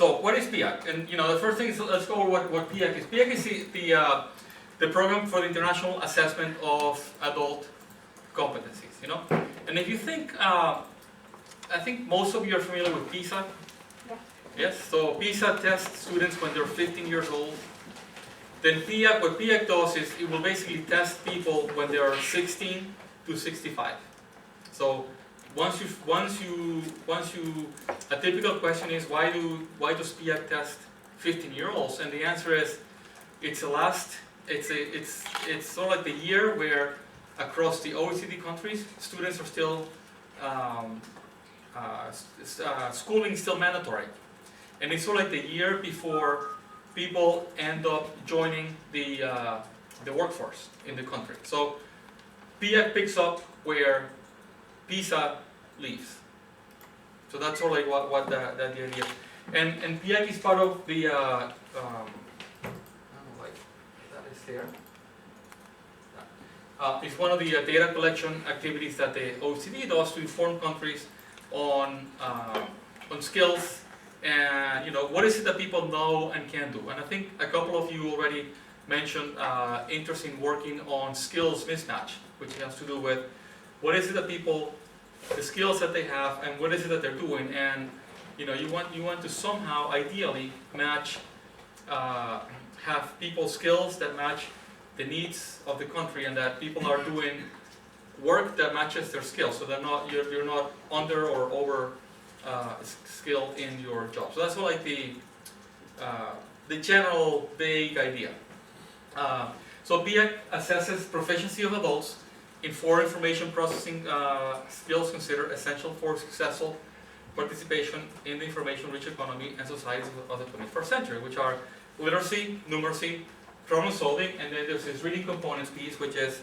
So what is PIAAC? And the first thing is, let's go over what PIAAC is. PIAAC is the program for the international assessment of adult competencies. And if you think, I think most of you are familiar with PISA. Yeah. Yes. So PISA tests students when they're 15 years old. Then PIAAC, what PIAAC does is it will basically test people when they are 16 to 65. So once you, a typical question is why does PIAAC test 15-year-olds? And the answer is it's sort of like the year where across the OECD countries students are still schooling is still mandatory, and it's sort of like the year before people end up joining the workforce in the country. So PIAAC picks up where PISA leaves. So that's sort of like what the idea is. And PIAAC is part of the, I don't know, like, that is there. It's one of the data collection activities that the OECD does to inform countries on skills and what is it that people know and can do. And I think a couple of you already mentioned interest in working on skills mismatch, which has to do with what is it that people, the skills that they have, and what is it that they're doing. And you want to somehow ideally match, have people's skills that match the needs of the country, and that people are doing work that matches their skills, so you're not under or over skilled in your job. So that's what, like, the general vague idea. So PIAAC assesses proficiency of adults in 4 information processing skills considered essential for successful participation in the information-rich economy and societies of the 21st century, which are literacy, numeracy, problem solving, and then there's this reading components piece, which is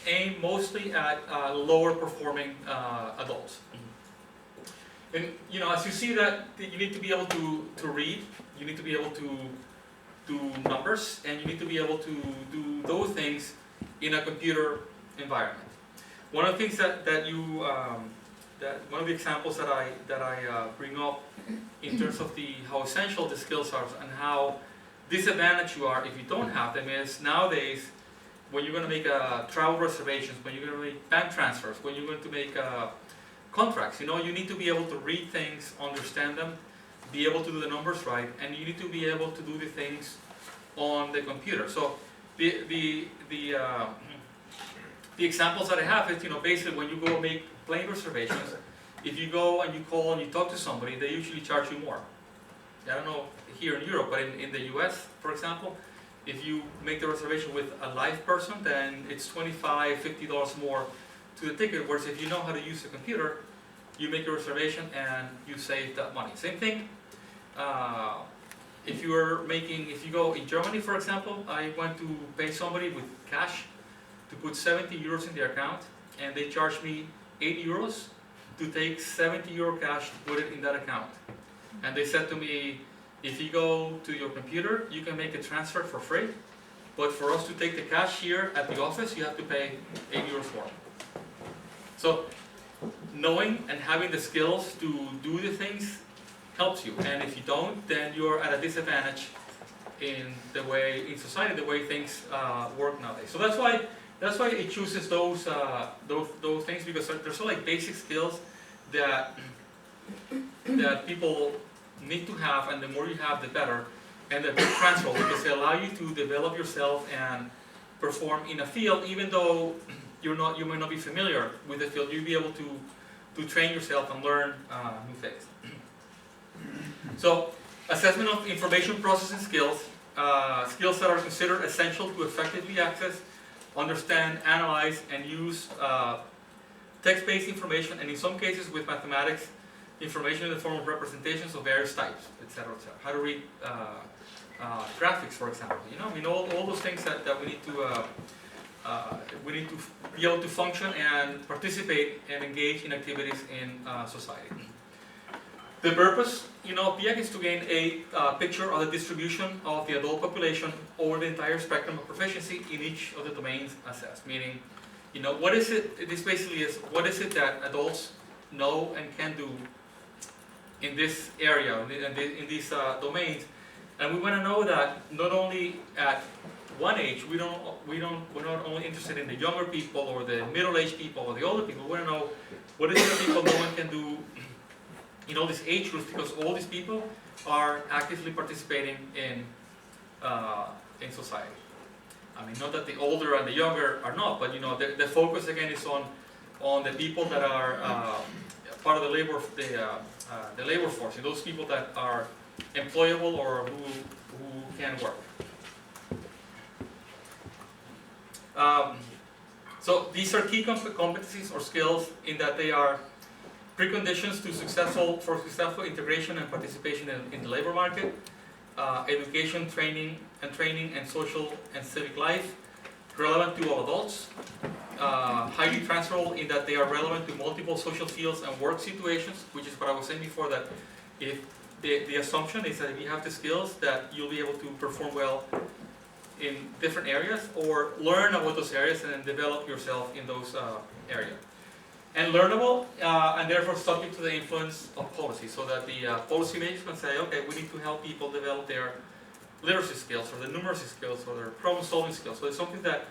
aimed mostly at lower performing adults. And as you see that you need to be able to read, you need to be able to do numbers, and you need to be able to do those things in a computer environment. One of the things that one of the examples that I bring up in terms of how essential the skills are and how disadvantaged you are if you don't have them is nowadays when you're going to make travel reservations, when you're going to make bank transfers, when you're going to make contracts, you need to be able to read things, understand them, be able to do the numbers right, and you need to be able to do the things on the computer. So the examples that I have is, basically when you go make plane reservations, if you go and you call and you talk to somebody, they usually charge you more. I don't know here in Europe, but in the US, for example, if you make the reservation with a live person, then it's $25, $50 more to the ticket, whereas if you know how to use the computer, you make a reservation and you save that money. Same thing, if you go in Germany, for example, I went to pay somebody with cash to put 70 euros in their account, and they charged me 8 euros to take 70 euro cash to put it in that account. And they said to me, if you go to your computer, you can make a transfer for free, but for us to take the cash here at the office, you have to pay 8 euros more. So knowing and having the skills to do the things helps you, and if you don't, then you're at a disadvantage in society, the way things work nowadays. So that's why it chooses those things, because they're sort of like basic skills that people need to have, and the more you have, the better, and they're transferable because they allow you to develop yourself and perform in a field, even though you may not be familiar with the field. You'll be able to train yourself and learn new things. So, assessment of information processing skills, skills that are considered essential to effectively access, understand, analyze, and use text-based information, and in some cases with mathematics, information in the form of representations of various types, etc., etc. How to read graphics, for example. All those things that we need to be able to function and participate and engage in activities in society. The purpose, PIAAC is to gain a picture of the distribution of the adult population over the entire spectrum of proficiency in each of the domains assessed. Meaning, what is it? This basically is what is it that adults know and can do in this area, in these domains, and we want to know that not only at one age, we're not only interested in the younger people or the middle-aged people or the older people. We want to know what is it that people know and can do in all these age groups, because all these people are actively participating in society. I mean, not that the older and the younger are not, but the focus again is on the people that are part of the labor force, and those people that are employable or who can work. So these are key competencies or skills in that they are preconditions for successful integration and participation in the labor market, education, training and social and civic life, relevant to all adults, highly transferable in that they are relevant to multiple social fields and work situations, which is what I was saying before, that if the assumption is that if you have the skills that you'll be able to perform well in different areas, or learn about those areas and then develop yourself in those areas. And learnable, and therefore subject to the influence of policy, so that the policymakers can say, okay, we need to help people develop their literacy skills, or their numeracy skills, or their problem-solving skills. So it's something that,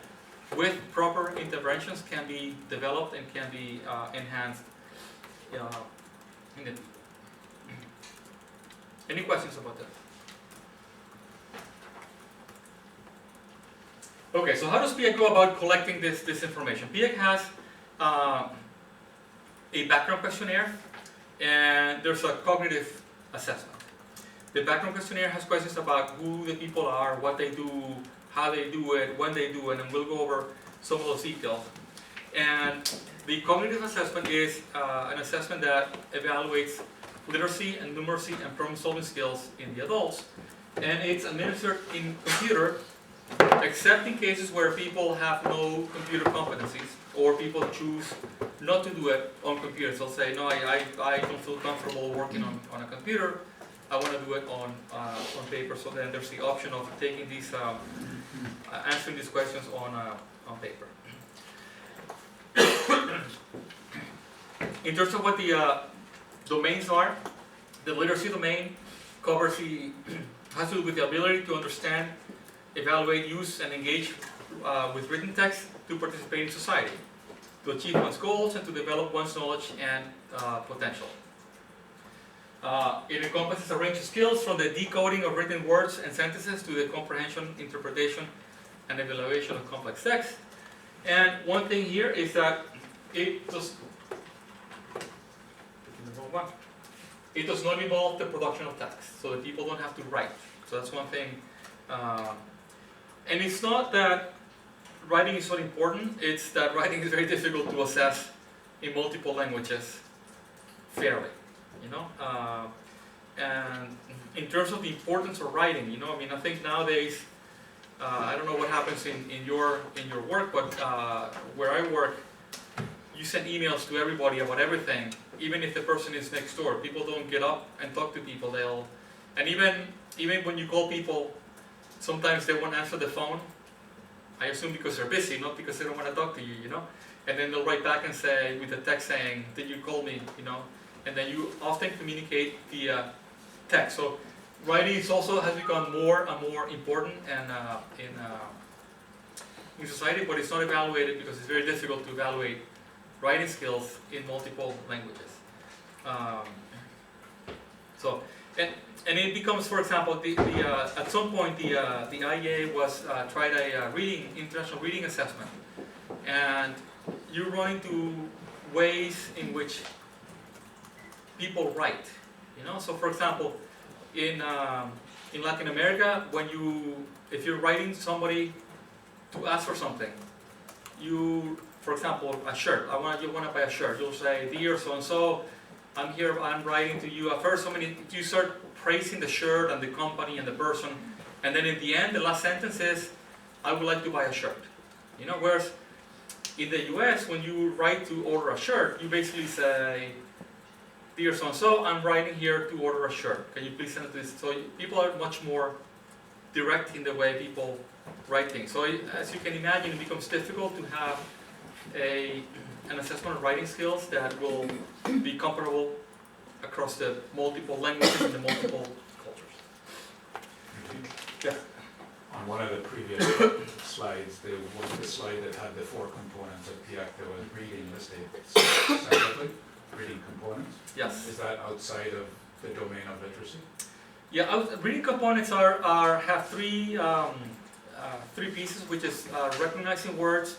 with proper interventions, can be developed and can be enhanced. Any questions about that? Okay, so how does PIAAC go about collecting this information? PIAAC has a background questionnaire, and there's a cognitive assessment. The background questionnaire has questions about who the people are, what they do, how they do it, when they do it, and we'll go over some of those details. And the cognitive assessment is an assessment that evaluates literacy and numeracy and problem-solving skills in the adults, and it's administered in computer, except in cases where people have no computer competencies, or people choose not to do it on computers. They'll say, no, I don't feel comfortable working on a computer, I want to do it on paper. So then there's the option of taking these, answering these questions on paper. In terms of what the domains are, the literacy domain has to do with the ability to understand, evaluate, use, and engage with written text to participate in society, to achieve one's goals, and to develop one's knowledge and potential. It encompasses a range of skills from the decoding of written words and sentences to the comprehension, interpretation, and evaluation of complex text. And one thing here is that it does not involve the production of text, so that people don't have to write. So that's one thing. And it's not that writing is not important, it's that writing is very difficult to assess in multiple languages fairly, and in terms of the importance of writing, I mean, I think nowadays, I don't know what happens in your work, but where I work, you send emails to everybody about everything, even if the person is next door. People don't get up and talk to people. And even when you call people, sometimes they won't answer the phone. I assume because they're busy, not because they don't want to talk to you, And then they'll write back and say, with a text saying, did you call me, And then you often communicate via text. So writing also has become more and more important and in society, but it's not evaluated because it's very difficult to evaluate writing skills in multiple languages. And it becomes, for example, at some point the IEA tried a international reading assessment, and you run into ways in which people write. So for example, in Latin America, if you're writing somebody to ask for something, for example, a shirt. You want to buy a shirt. You'll say, dear so and so, I'm writing to you. At first, you start praising the shirt and the company and the person, and then in the end, the last sentence is, I would like to buy a shirt. Whereas in the US, when you write to order a shirt, you basically say, dear so and so, I'm writing here to order a shirt. Can you please send this? So people are much more direct in the way people write things. So as you can imagine, it becomes difficult to have an assessment of writing skills that will be comparable across the multiple languages and the multiple cultures. Yeah. On one of the previous slides, there was the slide that had the 4 components of PIAAC. There was reading listed separately, reading components. Yes. Is that outside of the domain of literacy? Yeah, reading components have three pieces, which is recognizing words,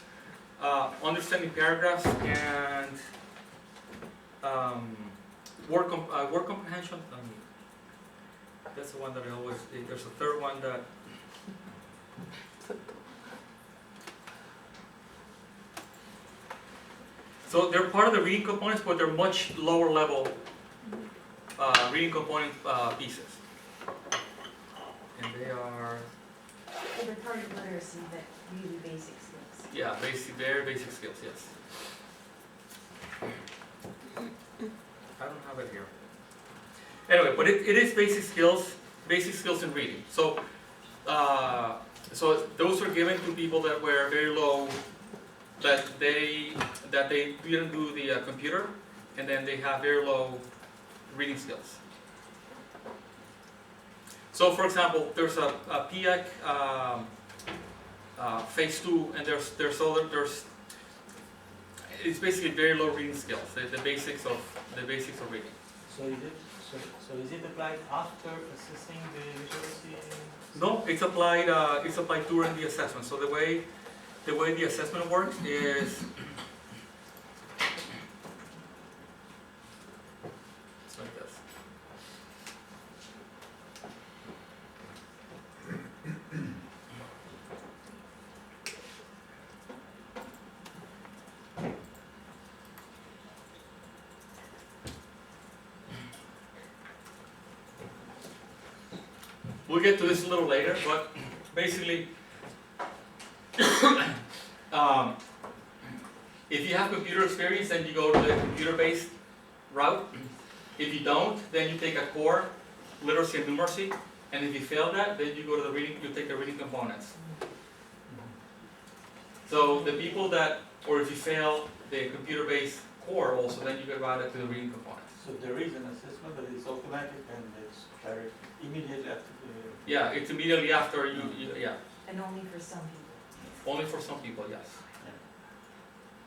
understanding paragraphs, and word comprehension. That's the one that I always. There's a third one that. So they're part of the reading components, but they're much lower level reading component pieces. And they are. They're part of literacy, but really basic skills. Yeah, very basic skills, yes. I don't have it here. Anyway, but it is basic skills in reading. So, so those were given to people that were very low, that they didn't do the computer, and then they have very low reading skills. So, for example, there's a PIAAC phase 2, and there's it's basically very low reading skills, the basics of reading. So is it applied after assessing the literacy? No, it's applied during the assessment. So the way the assessment works is it's like this. We'll get to this a little later, but basically, if you have computer experience, then you go to the computer-based route. If you don't, then you take a core, literacy and numeracy, and if you fail that, then you go to the reading. You take the reading components. So the people that, or if you fail the computer-based core, also, then you get routed to the reading components. So there is an assessment, but it's automatic and it's direct immediately after the. Yeah, it's immediately after you yeah. And only for some people. Only for some people, yes.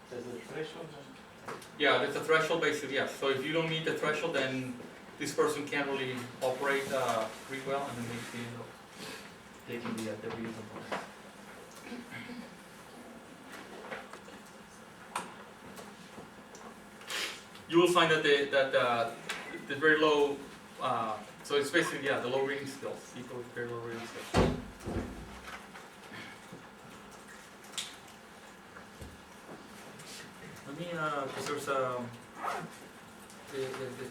There's a threshold. Yeah, there's a threshold basically, yes. So if you don't meet the threshold, then this person can't really operate pretty well, and then they end up taking the reading component. You will find that the very low, so it's basically, yeah, the low reading skills, people with very low reading skills. Let me, because there's the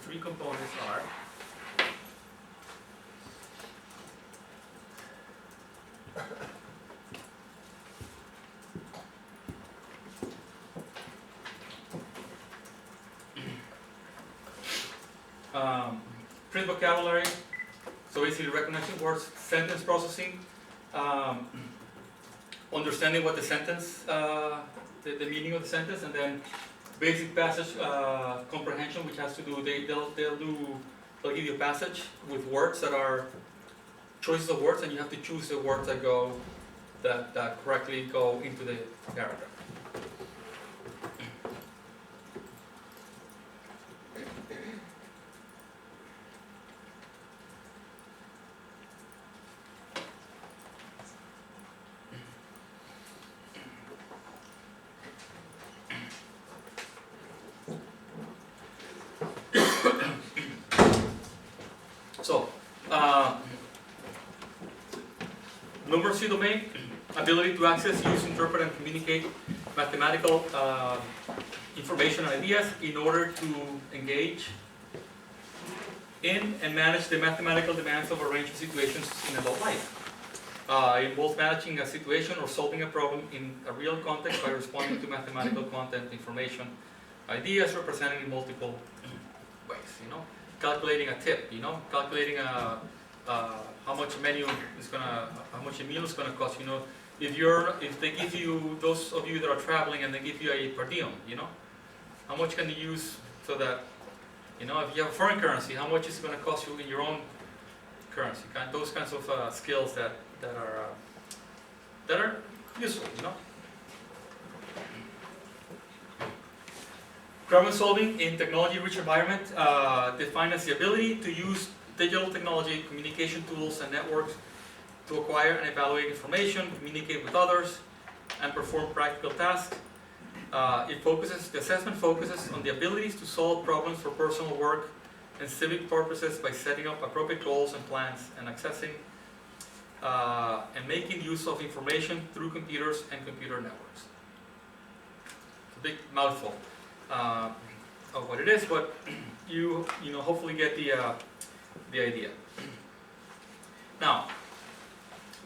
3 components are. Print vocabulary, so basically recognizing words, sentence processing, understanding what the sentence, the meaning of the sentence, and then basic passage comprehension, which has to do, they'll give you a passage with words that are choices of words, and you have to choose the words that correctly go into the paragraph. So, numeracy domain, ability to access, use, interpret, and communicate mathematical information and ideas in order to engage in and manage the mathematical demands of a range of situations in adult life. It involves managing a situation or solving a problem in a real context by responding to mathematical content, information, ideas represented in multiple ways, calculating a tip, calculating how much a meal is gonna cost, if they give you, those of you that are traveling and they give you a per diem, how much can you use so that You know, if you have a foreign currency, how much is it going to cost you in your own currency? Those kinds of skills that are useful, you know. Problem solving in technology-rich environment defined as the ability to use digital technology, communication tools, and networks to acquire and evaluate information, communicate with others, and perform practical tasks. The assessment focuses on the abilities to solve problems for personal work and civic purposes by setting up appropriate goals and plans and accessing and making use of information through computers and computer networks. It's a big mouthful of what it is, but you know hopefully get the idea. Now,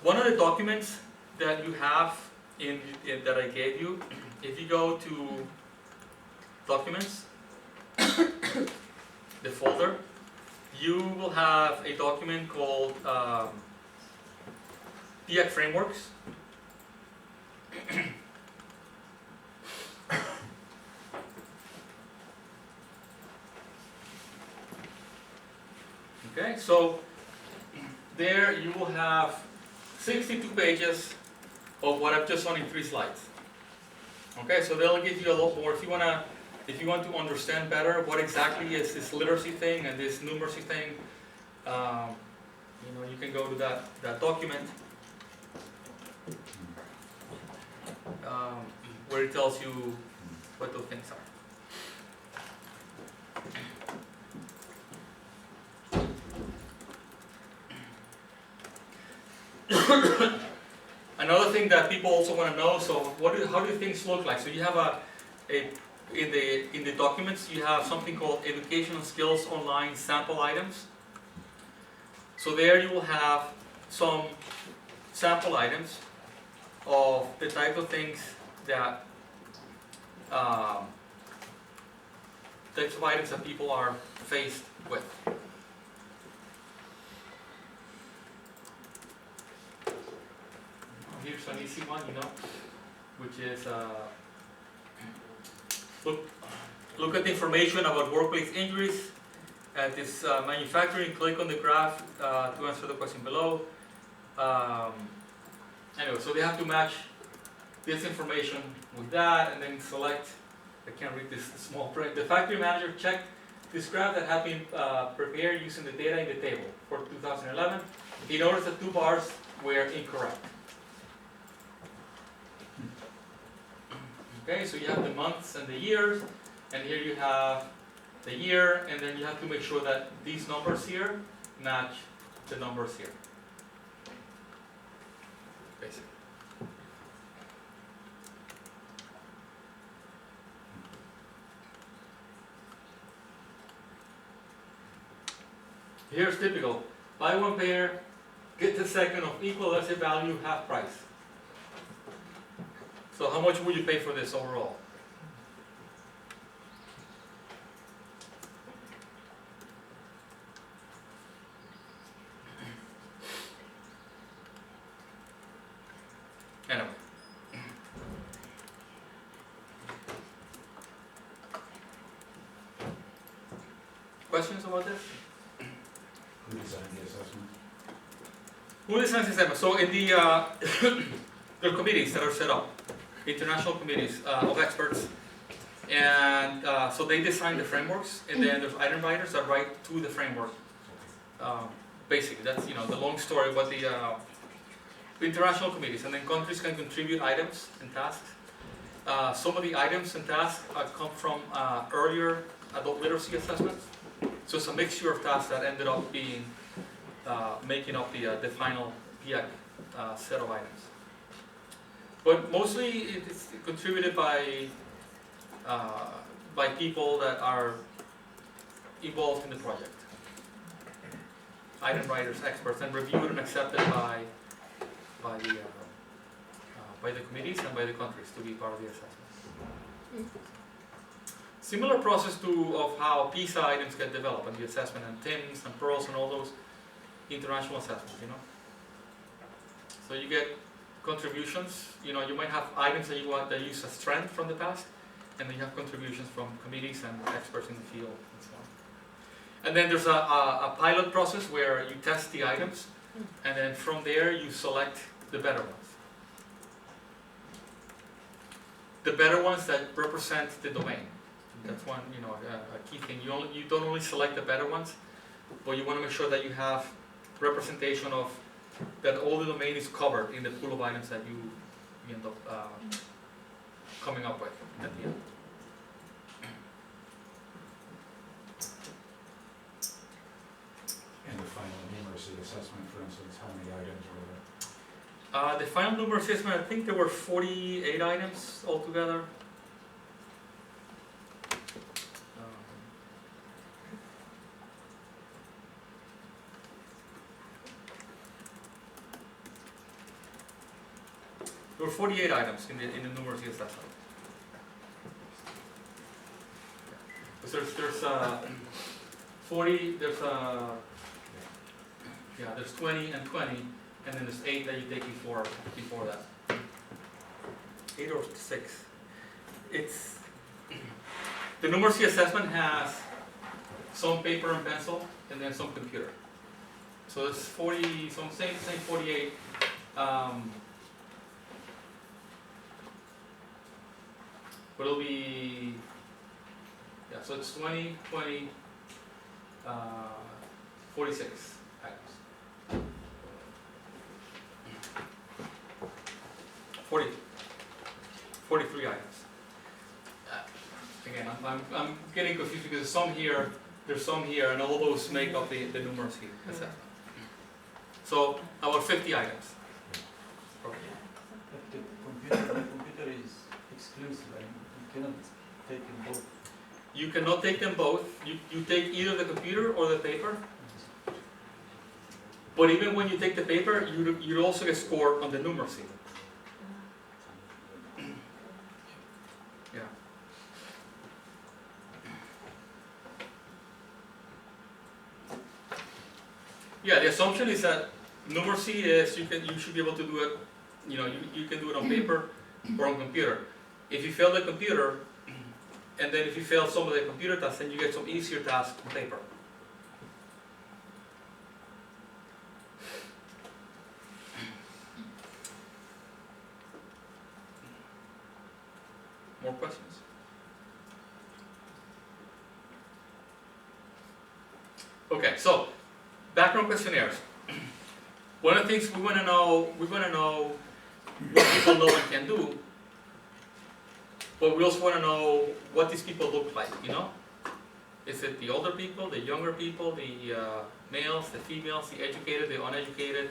one of the documents that you have that I gave you, if you go to Documents, the folder, you will have a document called PIAAC Frameworks. Okay, so there you will have 62 pages of what I've just done in 3 slides. Okay, so they'll give you a lot more if you want to understand better what exactly is this literacy thing and this numeracy thing. You know, you can go to that document where it tells you what those things are. Another thing that people also want to know, so how do things look like? So you have in the documents you have something called educational skills online sample items. So there you will have some sample items of the type of things that types of items that people are faced with. Here's an easy one, you know, which is look at the information about workplace injuries at this manufacturing. Click on the graph to answer the question below. Anyway, so they have to match this information with that, and then select. I can't read this small print. The factory manager checked this graph that had been prepared using the data in the table for 2011. He noticed that 2 bars were incorrect. Okay, so you have the months and the years, and here you have the year, and then you have to make sure that these numbers here match the numbers here. Basically. Here's typical. Buy 1 pair, get the second of equal or lesser value, half price. So how much would you pay for this overall? Anyway. Questions about this? Who designed the assessment? Who designs the assessment? So in the there are committees that are set up, international committees of experts, and so they design the frameworks, and then there's item writers that write to the framework. Basically, that's the long story. But the international committees, and then countries can contribute items and tasks. Some of the items and tasks come from earlier adult literacy assessments. So it's a mixture of tasks that ended up being making up the final PIAAC set of items. But mostly it's contributed by people that are involved in the project. Item writers, experts, and reviewed and accepted by the committees and by the countries to be part of the assessment. Similar process of how PISA items get developed and the assessment, and TIMS and PEARLS and all those international assessments, So you get contributions, you might have items that use as strength from the past, and then you have contributions from committees and experts in the field and so on. And then there's a pilot process where you test the items, and then from there you select the better ones. The better ones that represent the domain. That's one, a key thing. You don't only select the better ones, but you want to make sure that you have representation of that all the domain is covered in the pool of items that you end up coming up with at the end. And the final numeracy assessment, for instance, how many items were there? The final number assessment, I think there were 48 items altogether. There were 48 items in the numeracy assessment. So there's 40, there's 20 and 20, and then there's 8 that you take before that. 8 or 6. It's the numeracy assessment has some paper and pencil, and then some computer. So it's 40, so I'm saying 48. But it'll be, so it's 20, 20, 46 items. 43 items. Again, I'm getting confused because there's some here, and all those make up the numeracy assessment. So about 50 items. But the computer is exclusive, and you cannot take them both. You cannot take them both. You take either the computer or the paper. But even when you take the paper, you also get scored on the numeracy. Yeah. Yeah, the assumption is that numeracy is you should be able to do it. You can do it on paper or on computer. If you fail the computer, and then if you fail some of the computer tasks, then you get some easier tasks on paper. More questions? Okay, so background questionnaires. One of the things we want to know what people know and can do, but we also want to know what these people look like, Is it the older people, the younger people, the males, the females, the educated, the uneducated,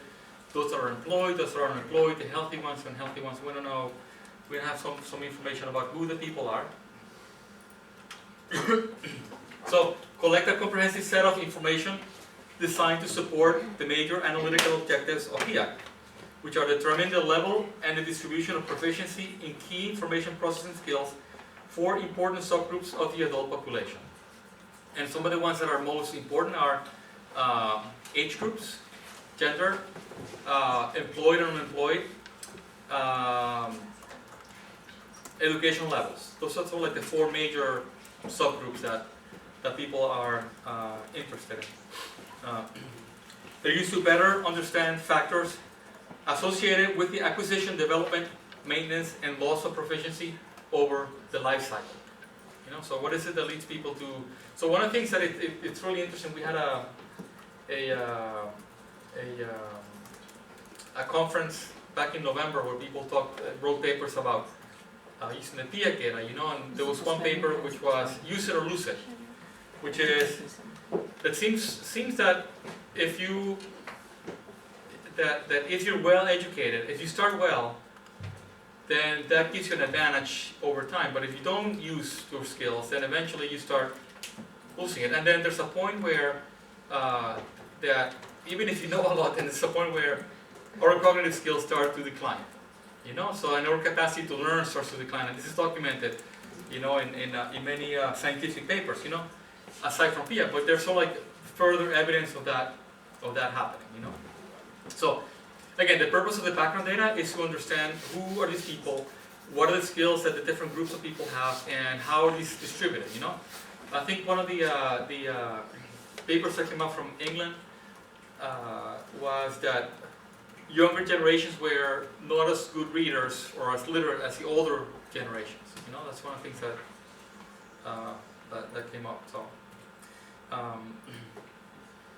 those that are employed, those that are unemployed, the healthy ones, unhealthy ones? We want to know, we have some information about who the people are. So, collect a comprehensive set of information designed to support the major analytical objectives of PIAAC, which are determining the level and the distribution of proficiency in key information processing skills for important subgroups of the adult population. And some of the ones that are most important are age groups, gender, employed and unemployed, education levels. Those are sort of like the 4 major subgroups that people are interested in. They're used to better understand factors associated with the acquisition, development, maintenance, and loss of proficiency over the life cycle. So what is it that leads people to? So one of the things that it's really interesting. We had a conference back in November where people wrote papers about using the PIAAC data. And there was one paper which was use it or lose it, which is that seems that if you if you're well educated, if you start well, then that gives you an advantage over time. But if you don't use your skills, then eventually you start losing it. And then there's a point where that even if you know a lot, then there's a point where our cognitive skills start to decline. So and our capacity to learn starts to decline. And this is documented, in many scientific papers, aside from PIAAC. But there's like further evidence of that happening, So, again, the purpose of the background data is to understand who are these people, what are the skills that the different groups of people have, and how are these distributed, I think one of the papers that came out from England was that younger generations were not as good readers or as literate as the older generations. You know, that's one of the things that that came up. So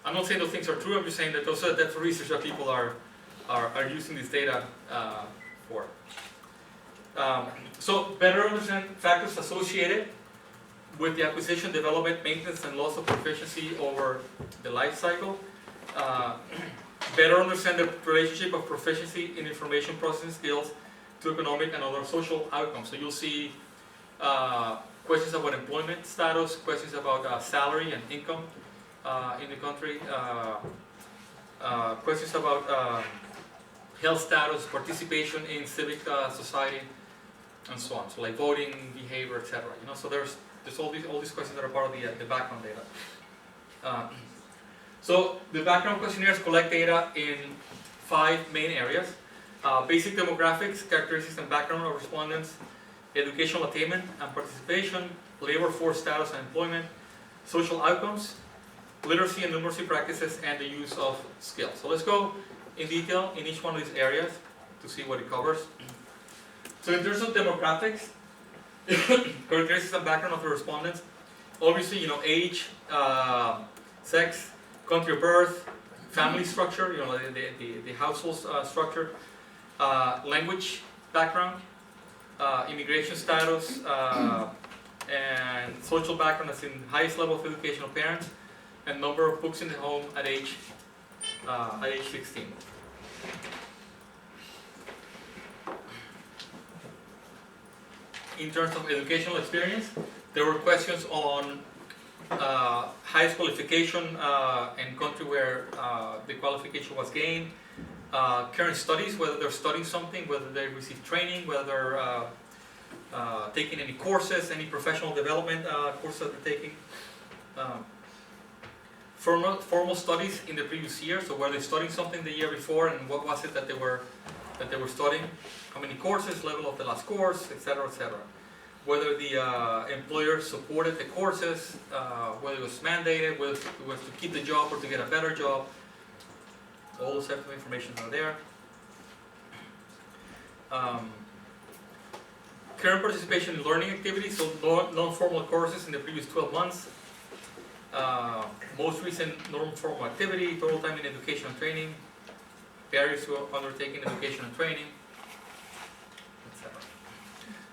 I'm not saying those things are true. I'm just saying that that's research that people are using this data for. So better understand factors associated with the acquisition, development, maintenance, and loss of proficiency over the life cycle. Better understand the relationship of proficiency in information processing skills to economic and other social outcomes. So you'll see questions about employment status, questions about salary and income in the country, questions about health status, participation in civic society, and so on. So like voting, behavior, etc. You know, so there's all these questions that are part of the background data. So the background questionnaires collect data in 5 main areas: basic demographics, characteristics and background of respondents, educational attainment and participation, labor force status and employment, social outcomes, literacy and numeracy practices, and the use of skills. So let's go in detail in each one of these areas to see what it covers. So in terms of demographics, characteristics and background of the respondents, obviously, you know, age, sex, country of birth, family structure, you know, the household structure, language background, immigration status, and social background as in highest level of education of parents, and number of books in the home at age 16. In terms of educational experience, there were questions on highest qualification and country where the qualification was gained, current studies, whether they're studying something, whether they received training, whether they're taking any courses, any professional development courses that they're taking. Formal studies in the previous year, so were they studying something the year before, and what was it that they were studying? How many courses, level of the last course, etc., etc. Whether the employer supported the courses, whether it was mandated, whether it was to keep the job or to get a better job. All those types of information are there. Current participation in learning activities, so non-formal courses in the previous 12 months. Most recent non-formal activity, total time in education and training, barriers to undertaking education and training, etc.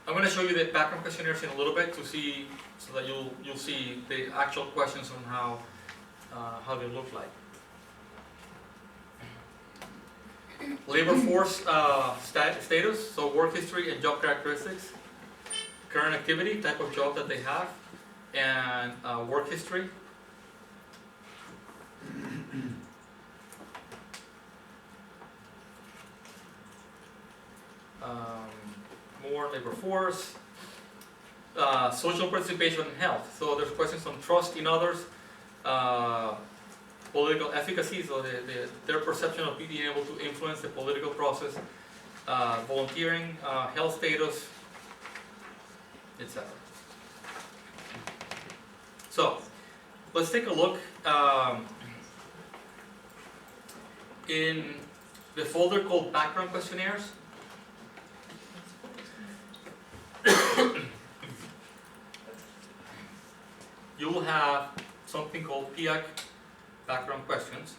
I'm going to show you the background questionnaires in a little bit to see, so that you'll see the actual questions on how they look like. Labor force status, so work history and job characteristics, current activity, type of job that they have, and work history. More labor force, social participation and health. So there's questions on trust in others, political efficacy, so their perception of being able to influence the political process, volunteering, health status, etc. So let's take a look in the folder called background questionnaires. You will have something called PIAAC background questions.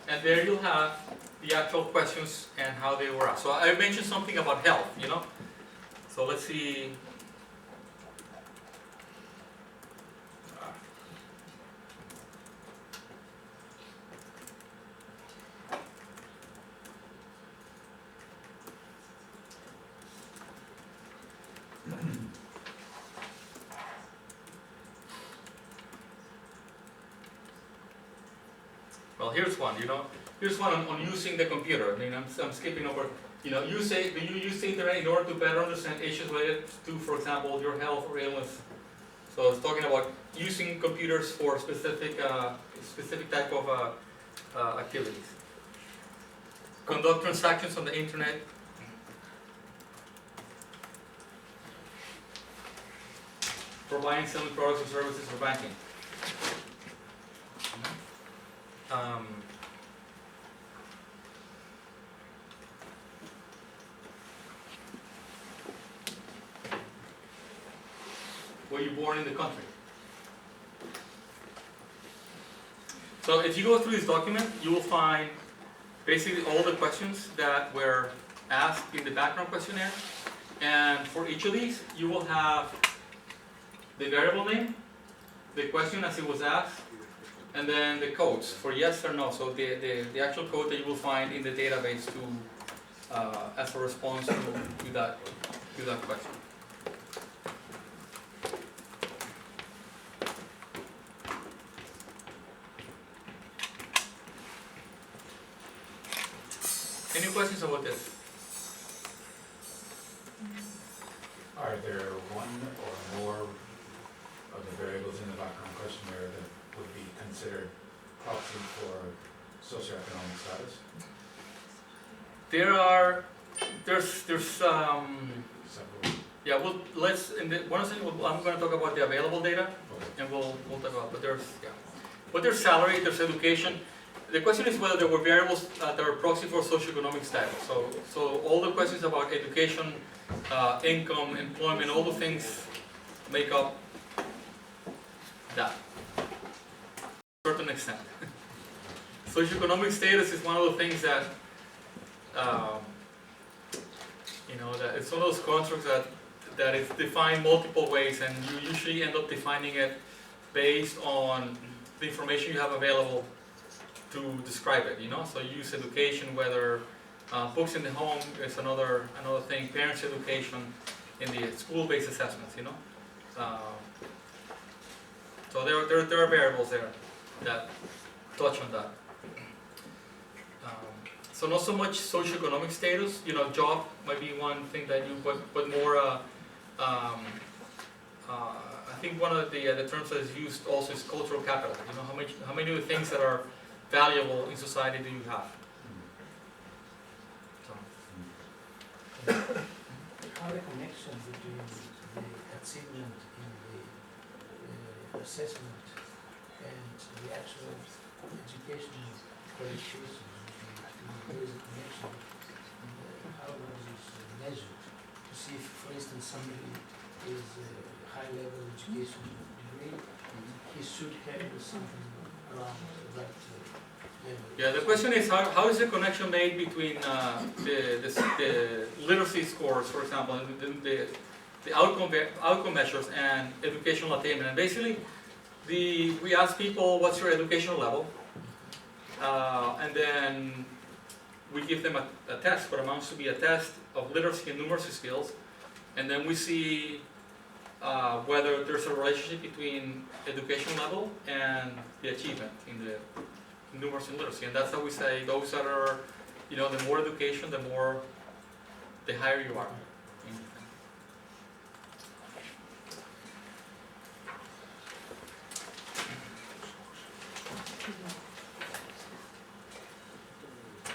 And there you'll have the actual questions and how they were asked. So I mentioned something about health, you know. So let's see. Well, here's one, you know. Here's one on using the computer. I mean, I'm skipping over. You know, do you use the internet in order to better understand issues related to, for example, your health or illness? So it's talking about using computers for specific type of activities. Conduct transactions on the internet. for buying and selling products or services for banking. Were you born in the country? So if you go through this document, you will find basically all the questions that were asked in the background questionnaire. And for each of these, you will have the variable name, the question as it was asked, and then the codes for yes or no. So the actual code that you will find in the database to as a response to that question. Any questions about this? Are there one or more of the variables in the background questionnaire that would be considered proxy for socioeconomic status? There's Several. yeah, well, let's, in the, one second, I'm gonna talk about the available data, Okay. and we'll talk about, but there's salary, there's education. The question is whether there were variables that were proxy for socioeconomic status. So all the questions about education, income, employment, all the things make up that, to a certain extent. Socioeconomic status is one of the things that, that it's one of those constructs that is defined multiple ways, and you usually end up defining it based on the information you have available to describe it, so you use education, whether books in the home is another thing, parents' education in the school-based assessments, so there are variables there that touch on that. So not so much socioeconomic status, job might be one thing that you, but more, I think one of the terms that is used also is cultural capital, how many of the things that are valuable in society do you have? So. How the connection between the achievement in the assessment and the actual educational qualifications, there is a connection, and how was this measured? To see if, for instance, somebody is a high-level education degree, he should have something around the right level. Yeah, the question is how is the connection made between the literacy scores, for example, and the outcome measures and educational attainment. And basically, we ask people what's your educational level, and then we give them a test, what amounts to be a test of literacy and numeracy skills, and then we see whether there's a relationship between education level and the achievement in the numeracy and literacy. And that's how we say those that are, the more education, the higher you are.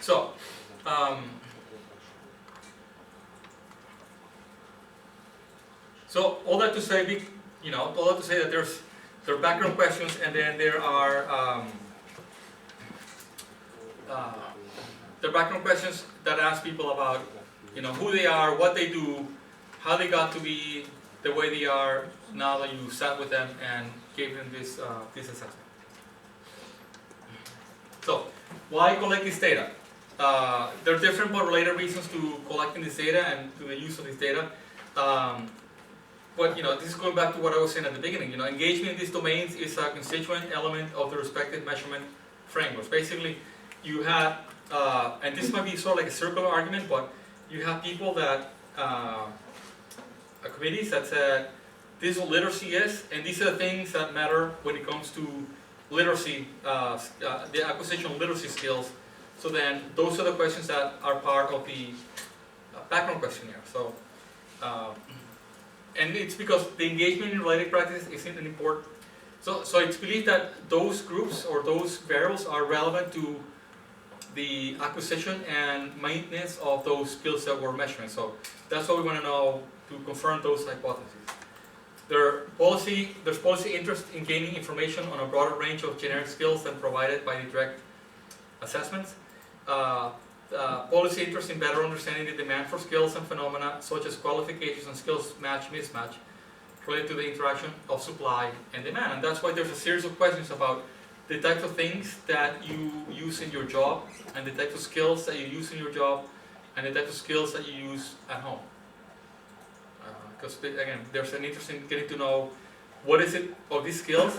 So, all that to say, all that to say that there are background questions, and then there are background questions that ask people about, who they are, what they do, how they got to be the way they are now that you sat with them and gave them this assessment. So, why collect this data? There are different but related reasons to collecting this data and to the use of this data. But this is going back to what I was saying at the beginning. Engagement in these domains is a constituent element of the respective measurement frameworks. Basically, you have, and this might be sort of like a circular argument, but you have people that, committees that said, this is what literacy is, and these are the things that matter when it comes to literacy, the acquisition of literacy skills. So then, those are the questions that are part of the background questionnaire. So, and it's because the engagement in related practice isn't an important. So it's believed that those groups or those variables are relevant to the acquisition and maintenance of those skills that we're measuring. So that's what we want to know to confirm those hypotheses. There's policy interest in gaining information on a broader range of generic skills than provided by the direct assessments. Policy interest in better understanding the demand for skills and phenomena such as qualifications and skills mismatch related to the interaction of supply and demand. And that's why there's a series of questions about the types of things that you use in your job, and the types of skills that you use in your job, and the types of skills that you use at home. Because again, there's an interest in getting to know what is it of these skills,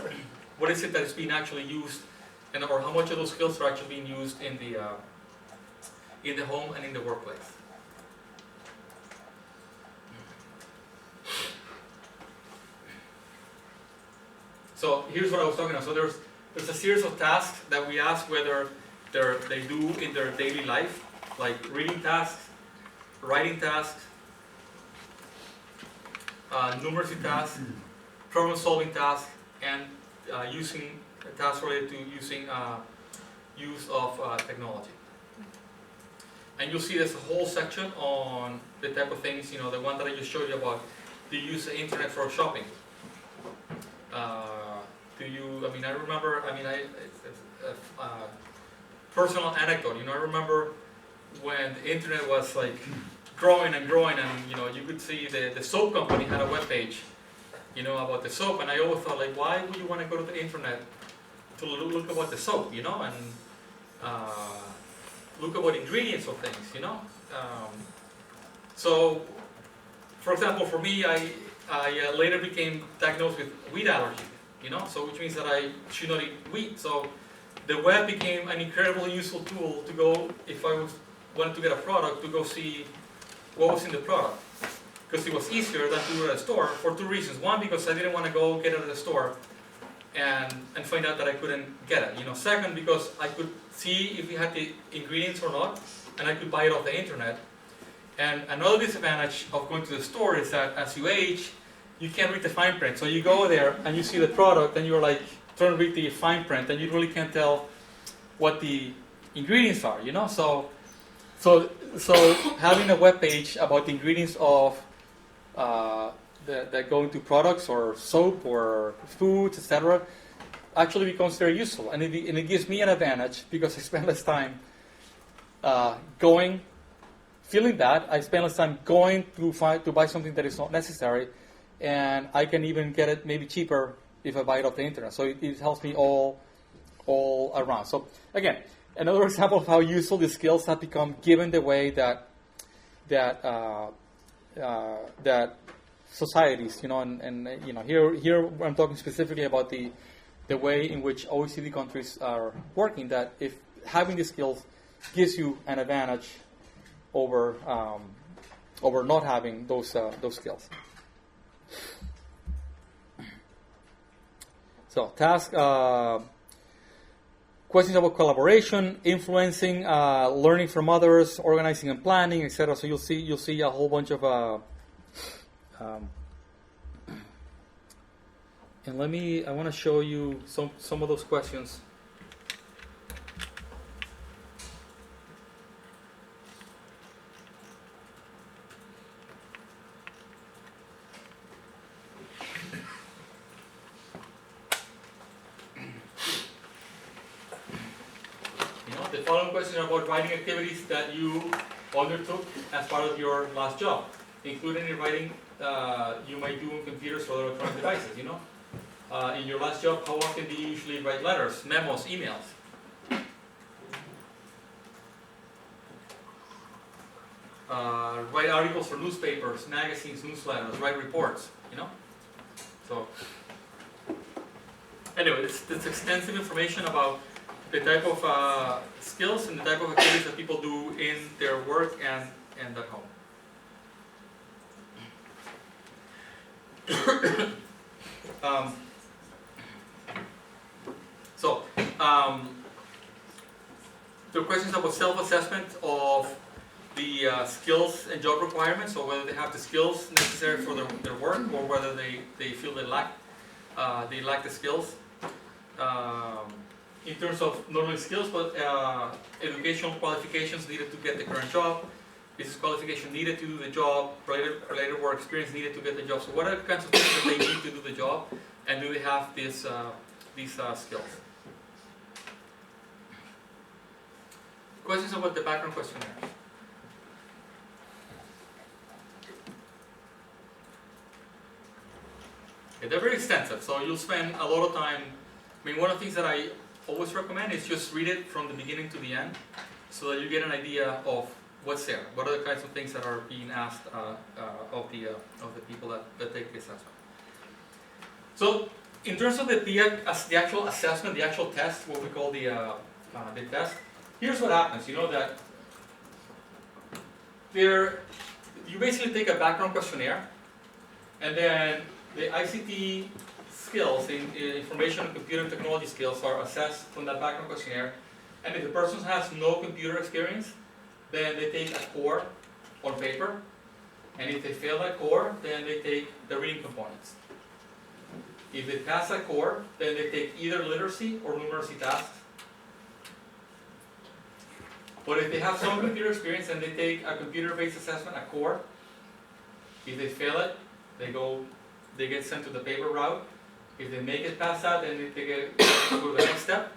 what is it that is being actually used, and or how much of those skills are actually being used in the home and in the workplace. So here's what I was talking about. So there's a series of tasks that we ask whether they do in their daily life, like reading tasks, writing tasks, numeracy tasks, problem-solving tasks, and using tasks related to use of technology. And you'll see there's a whole section on the type of things, the one that I just showed you about. Do you use the internet for shopping? Personal anecdote. I remember when the internet was like growing and growing, and you could see the soap company had a webpage, about the soap, and I always thought, like, why would you want to go to the internet to look about the soap, and look about ingredients of things, So, for example, for me, I later became diagnosed with wheat allergy, so which means that I should not eat wheat. So the web became an incredibly useful tool to go, if I wanted to get a product, to go see what was in the product. Because it was easier than to do it at a store for two reasons. One, because I didn't want to go get it at the store and find out that I couldn't get it. Second, because I could see if it had the ingredients or not, and I could buy it off the internet. And another disadvantage of going to the store is that as you age, you can't read the fine print. So you go there and you see the product and you're like trying to read the fine print, and you really can't tell what the ingredients are, So having a web page about the ingredients of that go into products or soap or foods, etc., actually becomes very useful, and it gives me an advantage because I spend less time feeling bad. I spend less time going to buy something that is not necessary, and I can even get it maybe cheaper if I buy it off the internet. So it helps me all around. So again, another example of how useful these skills have become, given the way that societies, and here I'm talking specifically about the way in which OECD countries are working. That if having these skills gives you an advantage over not having those skills. So task. Questions about collaboration, influencing, learning from others, organizing and planning, etc. So you'll see a whole bunch of and I want to show you some of those questions. The following questions are about writing activities that you undertook as part of your last job, including any writing you might do on computers or electronic devices. In your last job, how often do you usually write letters, memos, emails? Write articles for newspapers, magazines, newsletters, write reports. So anyway, it's extensive information about the type of skills and the type of activities that people do in their work and at home. There are questions about self-assessment of the skills and job requirements, or whether they have the skills necessary for their work, or whether they feel they lack the skills. In terms of not only skills, but educational qualifications needed to get the current job, is this qualification needed to do the job, related work experience needed to get the job. So what are the kinds of things that they need to do the job, and do they have these skills? Questions about the background questionnaire? Okay, they're very extensive, so you'll spend a lot of time. I mean, one of the things that I always recommend is just read it from the beginning to the end, so that you get an idea of what's there. What are the kinds of things that are being asked of the people that take the assessment. So, in terms of the PIAAC, as the actual assessment, the actual test, what we call the test, here's what happens. You know that you basically take a background questionnaire, and then the ICT skills, information and computer technology skills, are assessed from that background questionnaire. And if the person has no computer experience, then they take a core on paper. And if they fail that core, then they take the reading components. If they pass that core, then they take either literacy or numeracy tasks. But if they have some computer experience, then they take a computer-based assessment, a core. If they fail it, they get sent to the paper route. If they make it past that, then they go to the next step.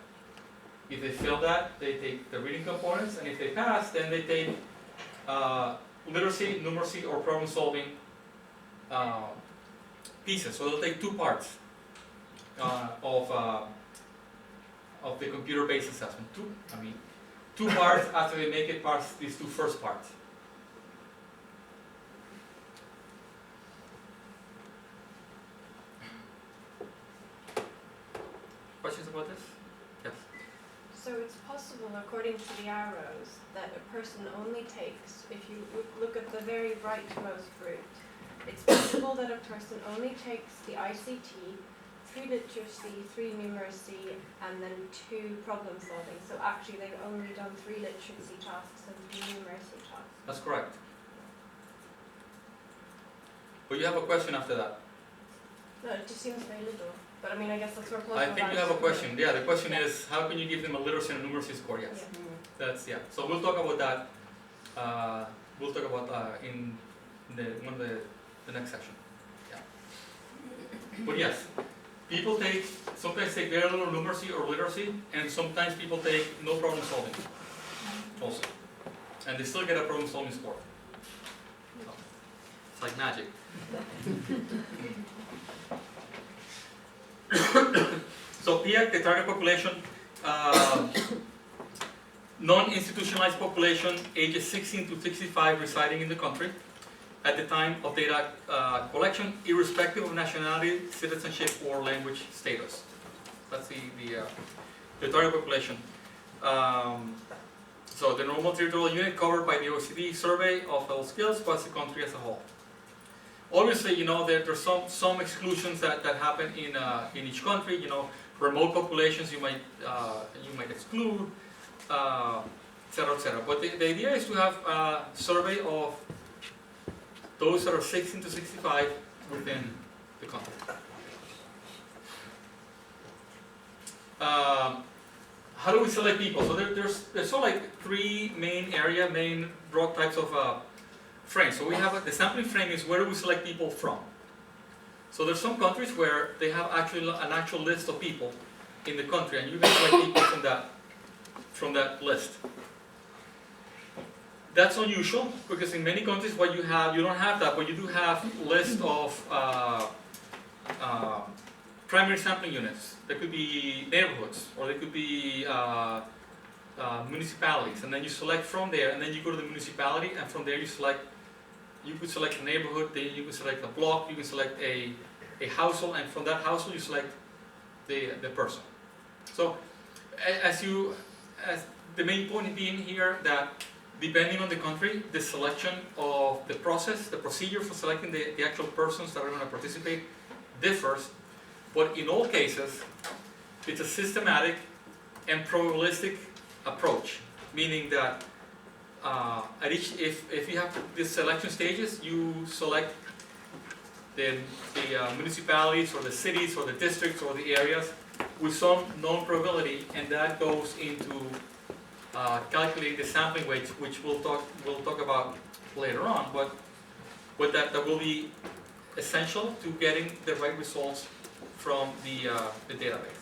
If they fail that, they take the reading components, and if they pass, then they take literacy, numeracy, or problem-solving pieces. So they'll take two parts of the computer-based assessment. Two parts after they make it past these two first parts. Questions about this? Yes. So it's possible, according to the arrows, that a person only takes, if you look at the very rightmost group, it's possible that a person only takes the ICT, 3 literacy, 3 numeracy, and then 2 problem solving. So actually they've only done 3 literacy tasks and 3 numeracy tasks. That's correct. But you have a question after that. No, it just seems very little. But I mean, I guess that's where I think you have a question. Yeah, the question is, how can you give them a literacy and a numeracy score? Yes. Yeah. So we'll talk about that. We'll talk about in the next section. Yeah. But yes, people sometimes take very little numeracy or literacy, and sometimes people take no problem solving also, and they still get a problem solving score. So, it's like magic. So PIAAC, the target population, non-institutionalized population, ages 16 to 65 residing in the country at the time of data collection, irrespective of nationality, citizenship, or language status. That's the target population. So the normal territorial unit covered by the OECD survey of health skills was the country as a whole. Obviously, you know, there's some exclusions that happen in each country. You know, remote populations you might exclude, etc., etc. But the idea is to have a survey of those that are 16 to 65 within the country. How do we select people? So there's sort of like 3 main broad types of frames. So we have the sampling frame is where do we select people from. So there's some countries where they have an actual list of people in the country, and you can select people from that list. That's unusual because in many countries what you don't have that, but you do have list of primary sampling units. There could be neighborhoods, or there could be municipalities, and then you select from there, and then you go to the municipality, and from there you could select a neighborhood, then you can select a block, you can select a household, and from that household you select the person. So as the main point being here that depending on the country, the selection of the procedure for selecting the actual persons that are going to participate differs, but in all cases it's a systematic and probabilistic approach, meaning that at each, if you have these selection stages, you select the municipalities or the cities or the districts or the areas with some known probability, and that goes into calculating the sampling weights, which we'll talk about later on, but that will be essential to getting the right results from the database.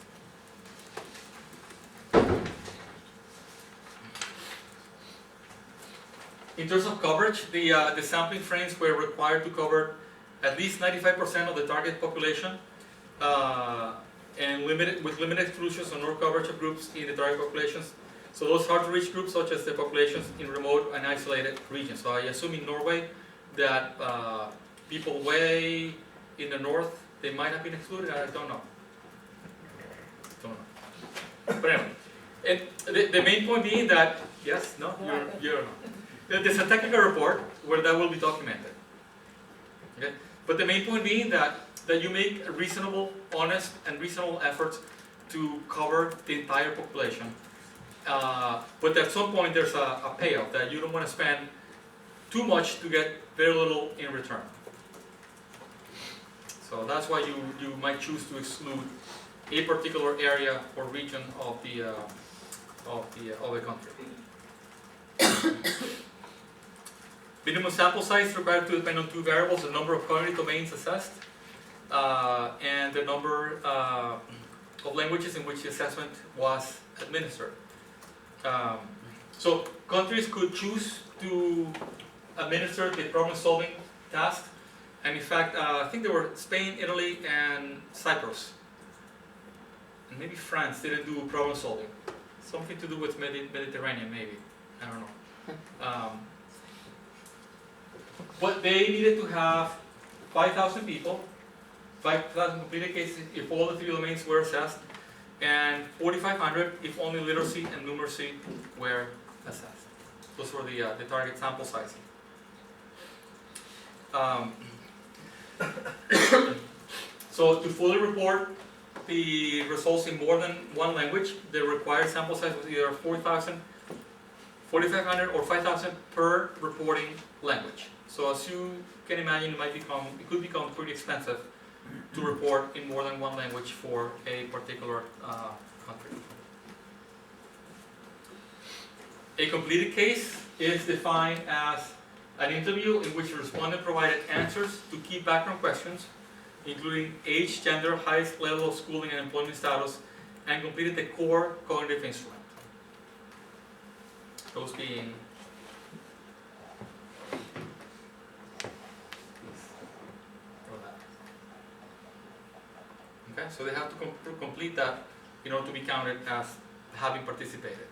In terms of coverage, the sampling frames were required to cover at least 95% of the target population, and with limited exclusions or no coverage of groups in the target populations. So those hard to reach groups, such as the populations in remote and isolated regions. So I assume in Norway that people way in the north, they might have been excluded. I don't know. But anyway, and the main point being that yes, no, you're no. There's a technical report where that will be documented. Okay, but the main point being that you make reasonable, honest, and reasonable efforts to cover the entire population. But at some point there's a payoff that you don't want to spend too much to get very little in return. So that's why you might choose to exclude a particular area or region of the country. Minimum sample size required to depend on two variables: the number of cognitive domains assessed and the number of languages in which the assessment was administered. So countries could choose to administer the problem-solving task, and in fact, I think there were Spain, Italy, and Cyprus, and maybe France didn't do problem-solving. Something to do with Mediterranean, maybe. I don't know. But they needed to have 5,000 people, 5,000 completed cases if all the three domains were assessed, and 4,500 if only literacy and numeracy were assessed. Those were the target sample sizing. So to fully report the results in more than one language, the required sample size was either 4,000, 4,500, or 5,000 per reporting language. So as you can imagine, it could become pretty expensive to report in more than one language for a particular country. A completed case is defined as an interview in which the respondent provided answers to key background questions, including age, gender, highest level of schooling and employment status, and completed the core cognitive instrument. Those being okay, so they have to complete that in order to be counted as having participated.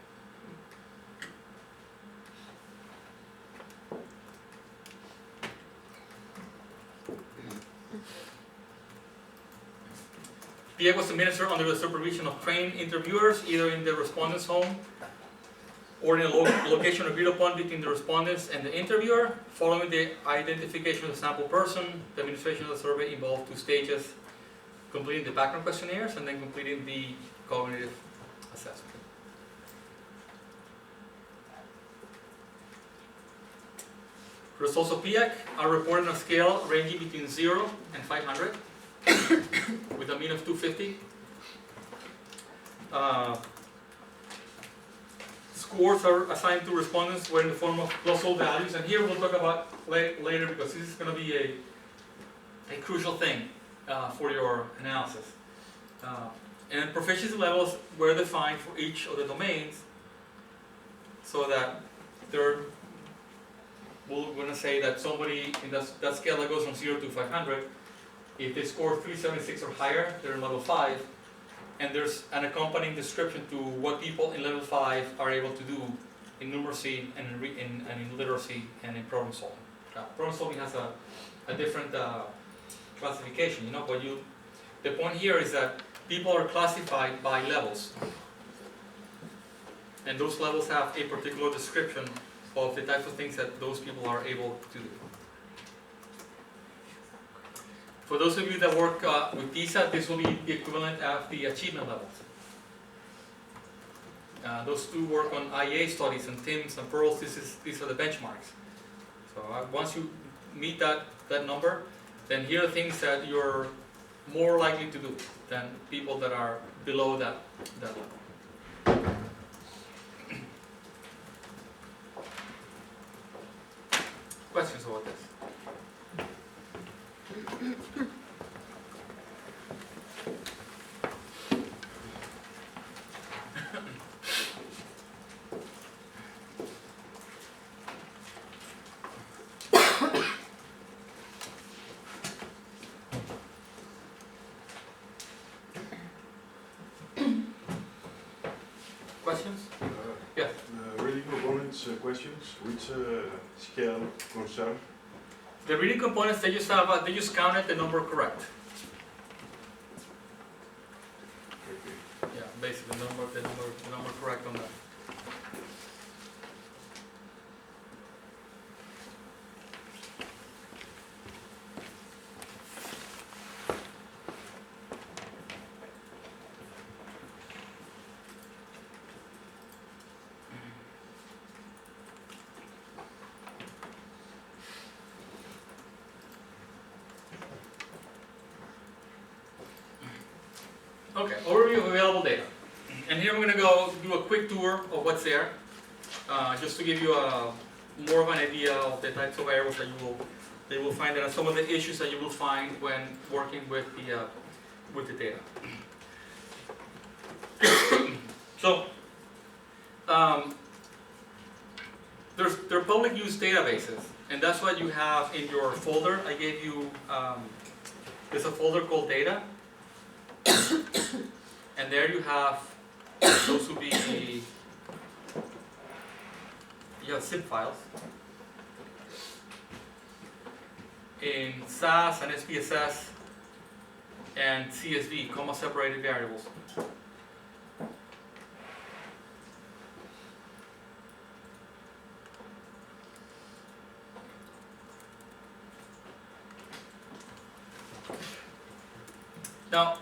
PIAAC was administered under the supervision of trained interviewers, either in the respondent's home or in a location agreed upon between the respondents and the interviewer. Following the identification of the sample person, the administration of the survey involved 2 stages: completing the background questionnaires and then completing the cognitive assessment. Results of PIAAC are reported on a scale ranging between 0 and 500, with a mean of 250. Scores are assigned to respondents were in the form of plus-all values, and here we'll talk about later because this is going to be a crucial thing for your analysis. And proficiency levels were defined for each of the domains, so that we're going to say that somebody in that scale that goes from 0 to 500, if they score 376 or higher, they're in level 5, and there's an accompanying description to what people in level 5 are able to do in numeracy and in literacy and in problem solving. Problem solving has a different classification, but the point here is that people are classified by levels, and those levels have a particular description of the types of things that those people are able to do. For those of you that work with PISA, this will be the equivalent of the achievement levels. Those two work on IEA studies and TIMSS and PEARLS. These are the benchmarks. So once you meet that number, then here are things that you're more likely to do than people that are below that level. questions about this? Questions? Yes. Reading components questions, which scale concern? The reading components, they just have, they just counted the number correct. Yeah, basically, the number correct on that. Okay, overview of available data. And here I'm going to go do a quick tour of what's there, just to give you more of an idea of the types of errors that you will find and some of the issues that you will find when working with the data. So, there are public use databases, and that's what you have in your folder. I gave you, there's a folder called data. And there you have, those would be the, you have zip files in SAS and SPSS and CSV, comma separated variables. Now,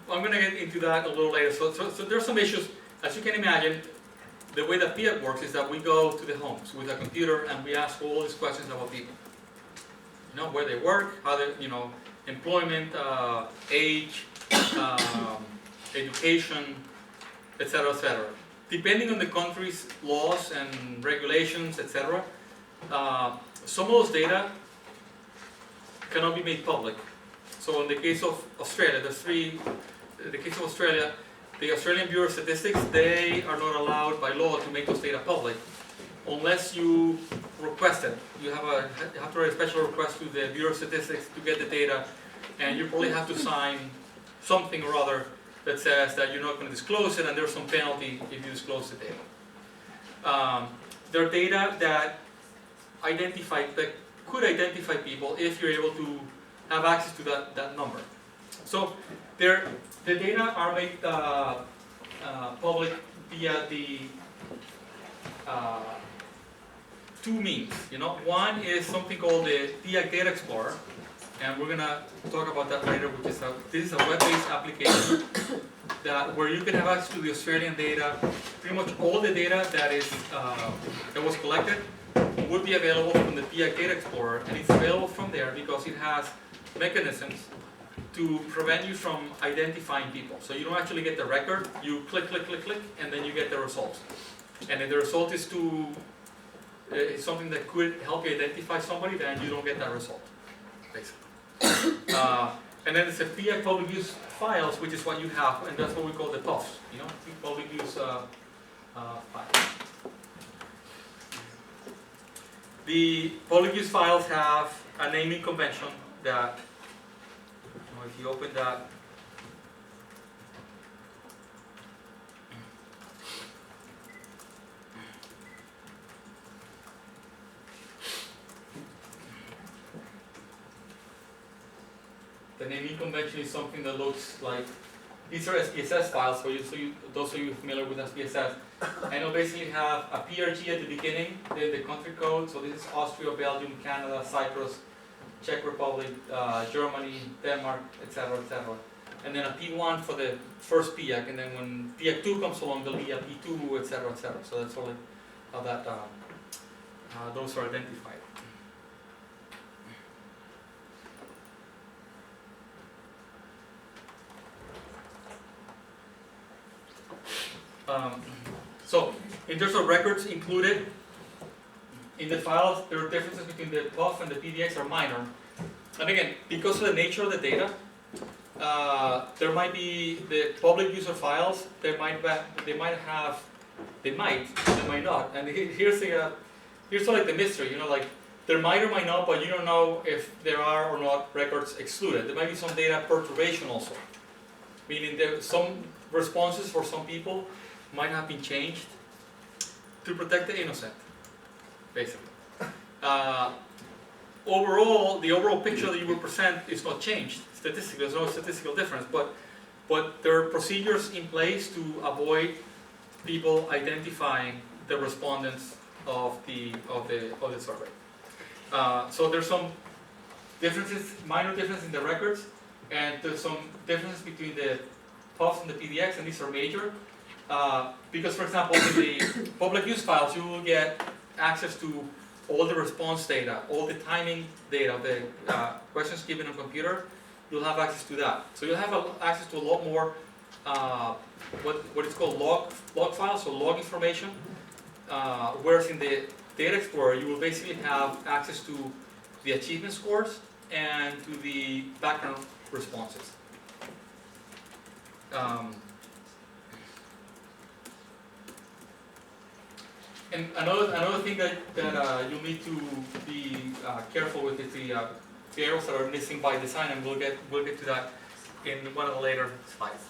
I'm going to get into that a little later. So there's some issues. As you can imagine, the way that PIAAC works is that we go to the homes with a computer and we ask all these questions about people. You know, where they work, how they, you know, employment, age, education, etc., etc. Depending on the country's laws and regulations, etc., some of those data cannot be made public. So in the case of Australia, in the case of Australia, the Australian Bureau of Statistics, they are not allowed by law to make those data public unless you request it. You have to write a special request to the Bureau of Statistics to get the data, and you probably have to sign something or other that says that you're not going to disclose it, and there's some penalty if you disclose the data. There are data that could identify people if you're able to have access to that number. So the data are made public via the two means. You know, one is something called the PIAAC Data Explorer, and we're gonna talk about that later. Which is this is a web-based application where you can have access to the Australian data. Pretty much all the data that was collected would be available from the PIAAC Data Explorer, and it's available from there because it has mechanisms to prevent you from identifying people. So you don't actually get the record, you click, click, click, click, and then you get the results. And if the result is something that could help you identify somebody, then you don't get that result, basically. And then it's a PIAAC public use files, which is what you have, and that's what we call the PUFs, you know, public use files. The public use files have a naming convention that, if you open that, the naming convention is something that looks like, these are SPSS files for you, those of you familiar with SPSS. And it'll basically have a PRG at the beginning, then the country code, so this is Austria, Belgium, Canada, Cyprus, Czech Republic, Germany, Denmark, etc., etc. And then a P1 for the first PIAAC, and then when PIAAC 2 comes along, there'll be a P2, etc., etc. So that's all how that those are identified. So in terms of records included, in the files, there are differences between the PUF and the PDX are minor. And again, because of the nature of the data, there might be the public user files. They might not. And here's like the mystery. You know, like there might or might not, but you don't know if there are or not records excluded. There might be some data perturbation also, meaning there some responses for some people might have been changed to protect the innocent, basically. Overall, the overall picture that you will present is not changed statistically. There's no statistical difference, but there are procedures in place to avoid people identifying the respondents of the survey. So there's some differences, minor differences in the records, and there's some differences between the PUFs and the PDX, and these are major. Because, for example, in the public use files, you will get access to all the response data, all the timing data, the questions given on computer. You'll have access to that. So you'll have access to a lot more what is called log files, so log information. Whereas in the Data Explorer, you will basically have access to the achievement scores and to the background responses. And another thing that you'll need to be careful with is the errors that are missing by design, and we'll get to that in one of the later slides.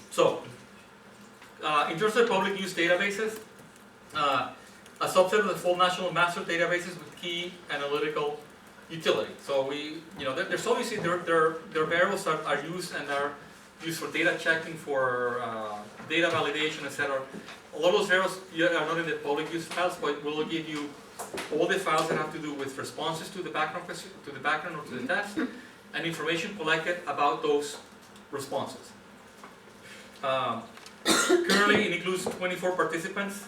So, in terms of public use databases, a subset of the full national master databases with key analytical utility. So there's obviously there are variables that are used and are used for data checking, for data validation, etc. A lot of those variables are not in the public use files, but we'll give you all the files that have to do with responses to the background question, to the background or to the test, and information collected about those responses. Currently, it includes 24 participants.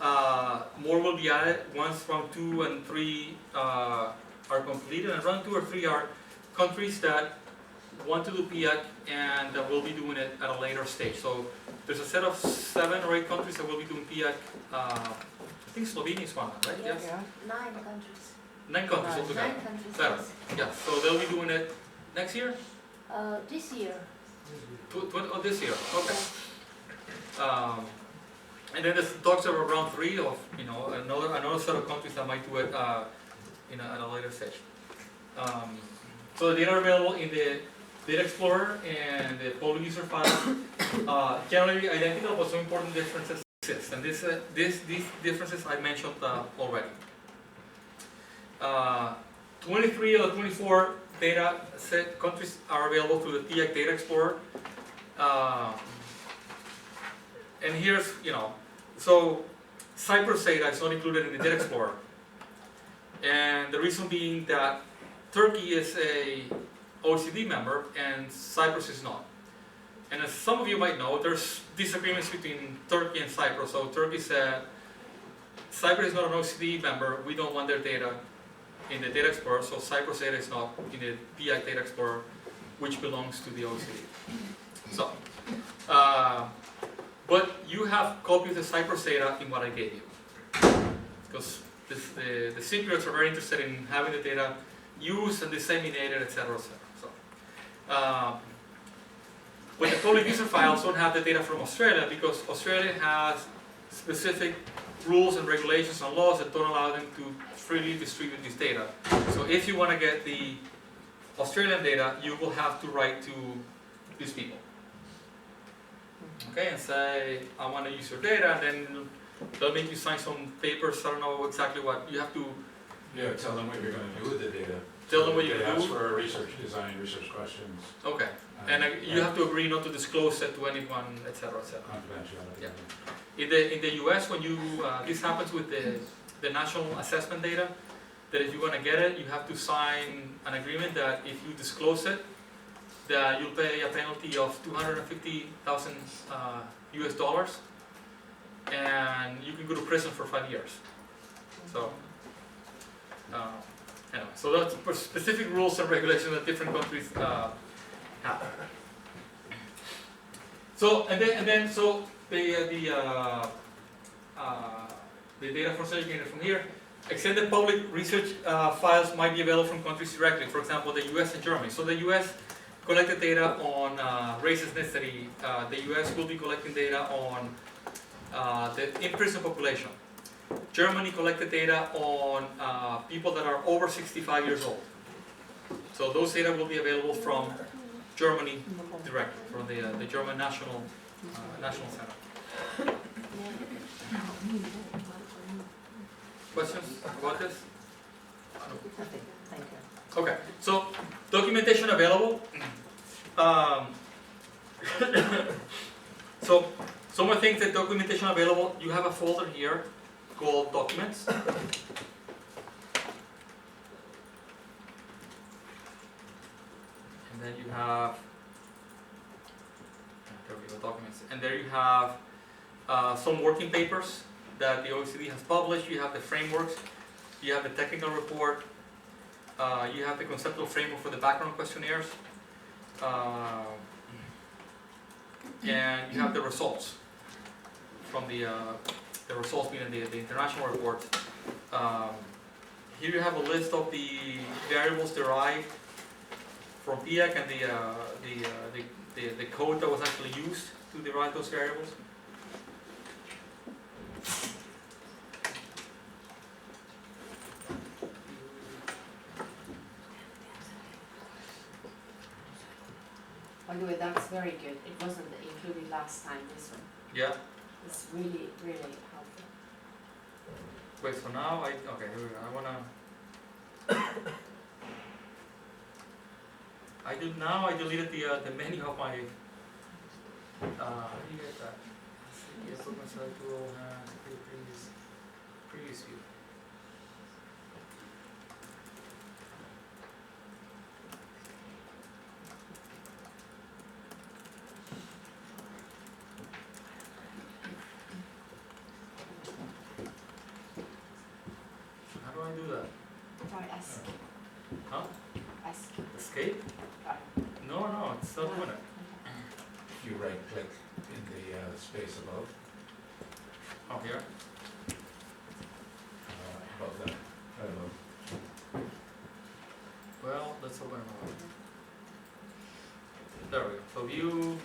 More will be added once round 2 and 3 are completed, and round 2 or 3 are countries that want to do PIAAC and that will be doing it at a later stage. So there's a set of 7 or 8 countries that will be doing PIAAC. I think Slovenia is one, right? Yes. Yes. 9 countries. 9 countries altogether. 9 countries. Better. Yes. Yeah. So they'll be doing it next year. This year. This year. Okay. And then there's talks about round 3 of another set of countries that might do it at a later stage. So the data are available in the Data Explorer and the public user file. Generally identical, but some important differences exist, and these differences I mentioned already. 23 of the 24 data set countries are available through the PIAAC Data Explorer. And here's, so Cyprus data is not included in the Data Explorer. And the reason being that Turkey is a OECD member and Cyprus is not. And as some of you might know, there's disagreements between Turkey and Cyprus. So Turkey said, Cyprus is not an OECD member, we don't want their data in the Data Explorer, so Cyprus data is not in the PIAAC Data Explorer, which belongs to the OECD. So, but you have copies of the Cyprus data in what I gave you. Because the Cypriots are very interested in having the data used and disseminated, etc. So, but the public user files don't have the data from Australia because Australia has specific rules and regulations and laws that don't allow them to freely distribute this data. So if you want to get the Australian data, you will have to write to these people. Okay, and say, I want to use your data, and then they'll make you sign some papers. I don't know exactly what you have to. Yeah, tell them what you're going to do with the data. Tell them what you're They going to ask do. for research design, research questions. Okay, and you have to agree not to disclose it to anyone, etc., etc. Confidentiality. Yeah. In the US, when you this happens with the national assessment data, that if you want to get it, you have to sign an agreement that if you disclose it, that you'll pay a penalty of $250,000 US, and you can go to prison for 5 years. So, anyway, so that's specific rules and regulations that different countries have. So, and then, so the the data from study gathered from here. Extended public research files might be available from countries directly, for example, the US and Germany. So the US collected data on race ethnicity. The US will be collecting data on the in-prison population. Germany collected data on people that are over 65 years old. So those data will be available from Germany directly, from the German National Center. Questions about this? Thank you. Okay, so documentation available. So some of the things that documentation available, you have a folder here called documents. And then you have, there we go, documents. And there you have some working papers that the OECD has published. You have the frameworks, you have the technical report, you have the conceptual framework for the background questionnaires, and you have the results from the results being the international report. Here you have a list of the variables derived from PIAAC and the code that was actually used to derive those variables. By the way, that's very good. It wasn't included last time, this one. Yeah. It's really, really helpful. Wait, so now okay, here we go. I deleted the menu of my, how do you get that? Let's see, put myself to previous view. How do I do that? Try ask. Huh? Ask. Escape? Try. No, it's not doing it. If you right click in the space above, Oh, here? above that, right above. Well, let's open it up. There we go. So view.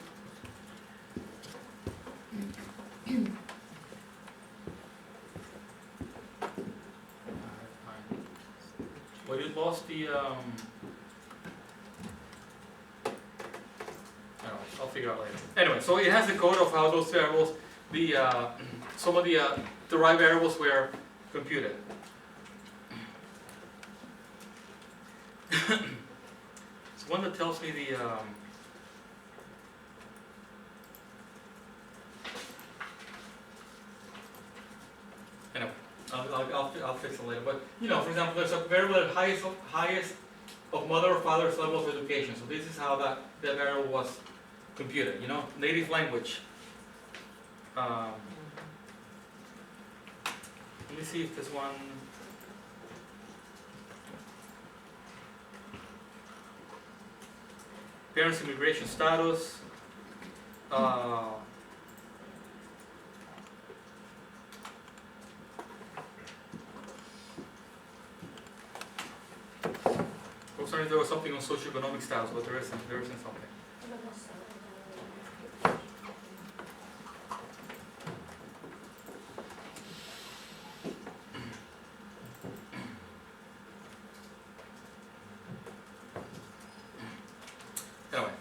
Alright, fine. Well, you lost the I don't know, I'll figure out later. Anyway, so it has the code of how those variables, some of the derived variables were computed. It's one that tells me the anyway, I'll fix it later. But you know, for example, there's a variable at highest of mother or father's level of education. So this is how that variable was computed. You know, native language. Let me see if this one. Parents' immigration status. I was wondering if there was something on socioeconomic status, but there isn't something. Anyway,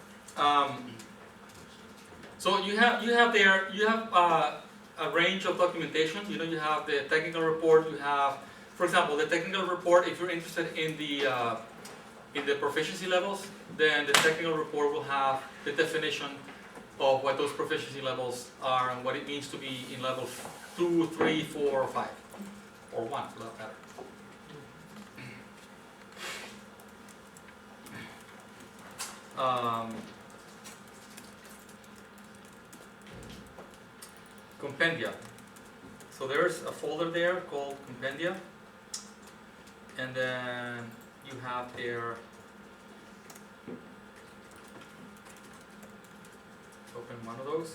so you have a range of documentation. You know, you have the technical report. You have, for example, the technical report. If you're interested in the proficiency levels, then the technical report will have the definition of what those proficiency levels are and what it means to be in level 2, 3, 4, or 5, or 1 for that matter. Compendia. So there's a folder there called Compendia, and then you have there, open one of those.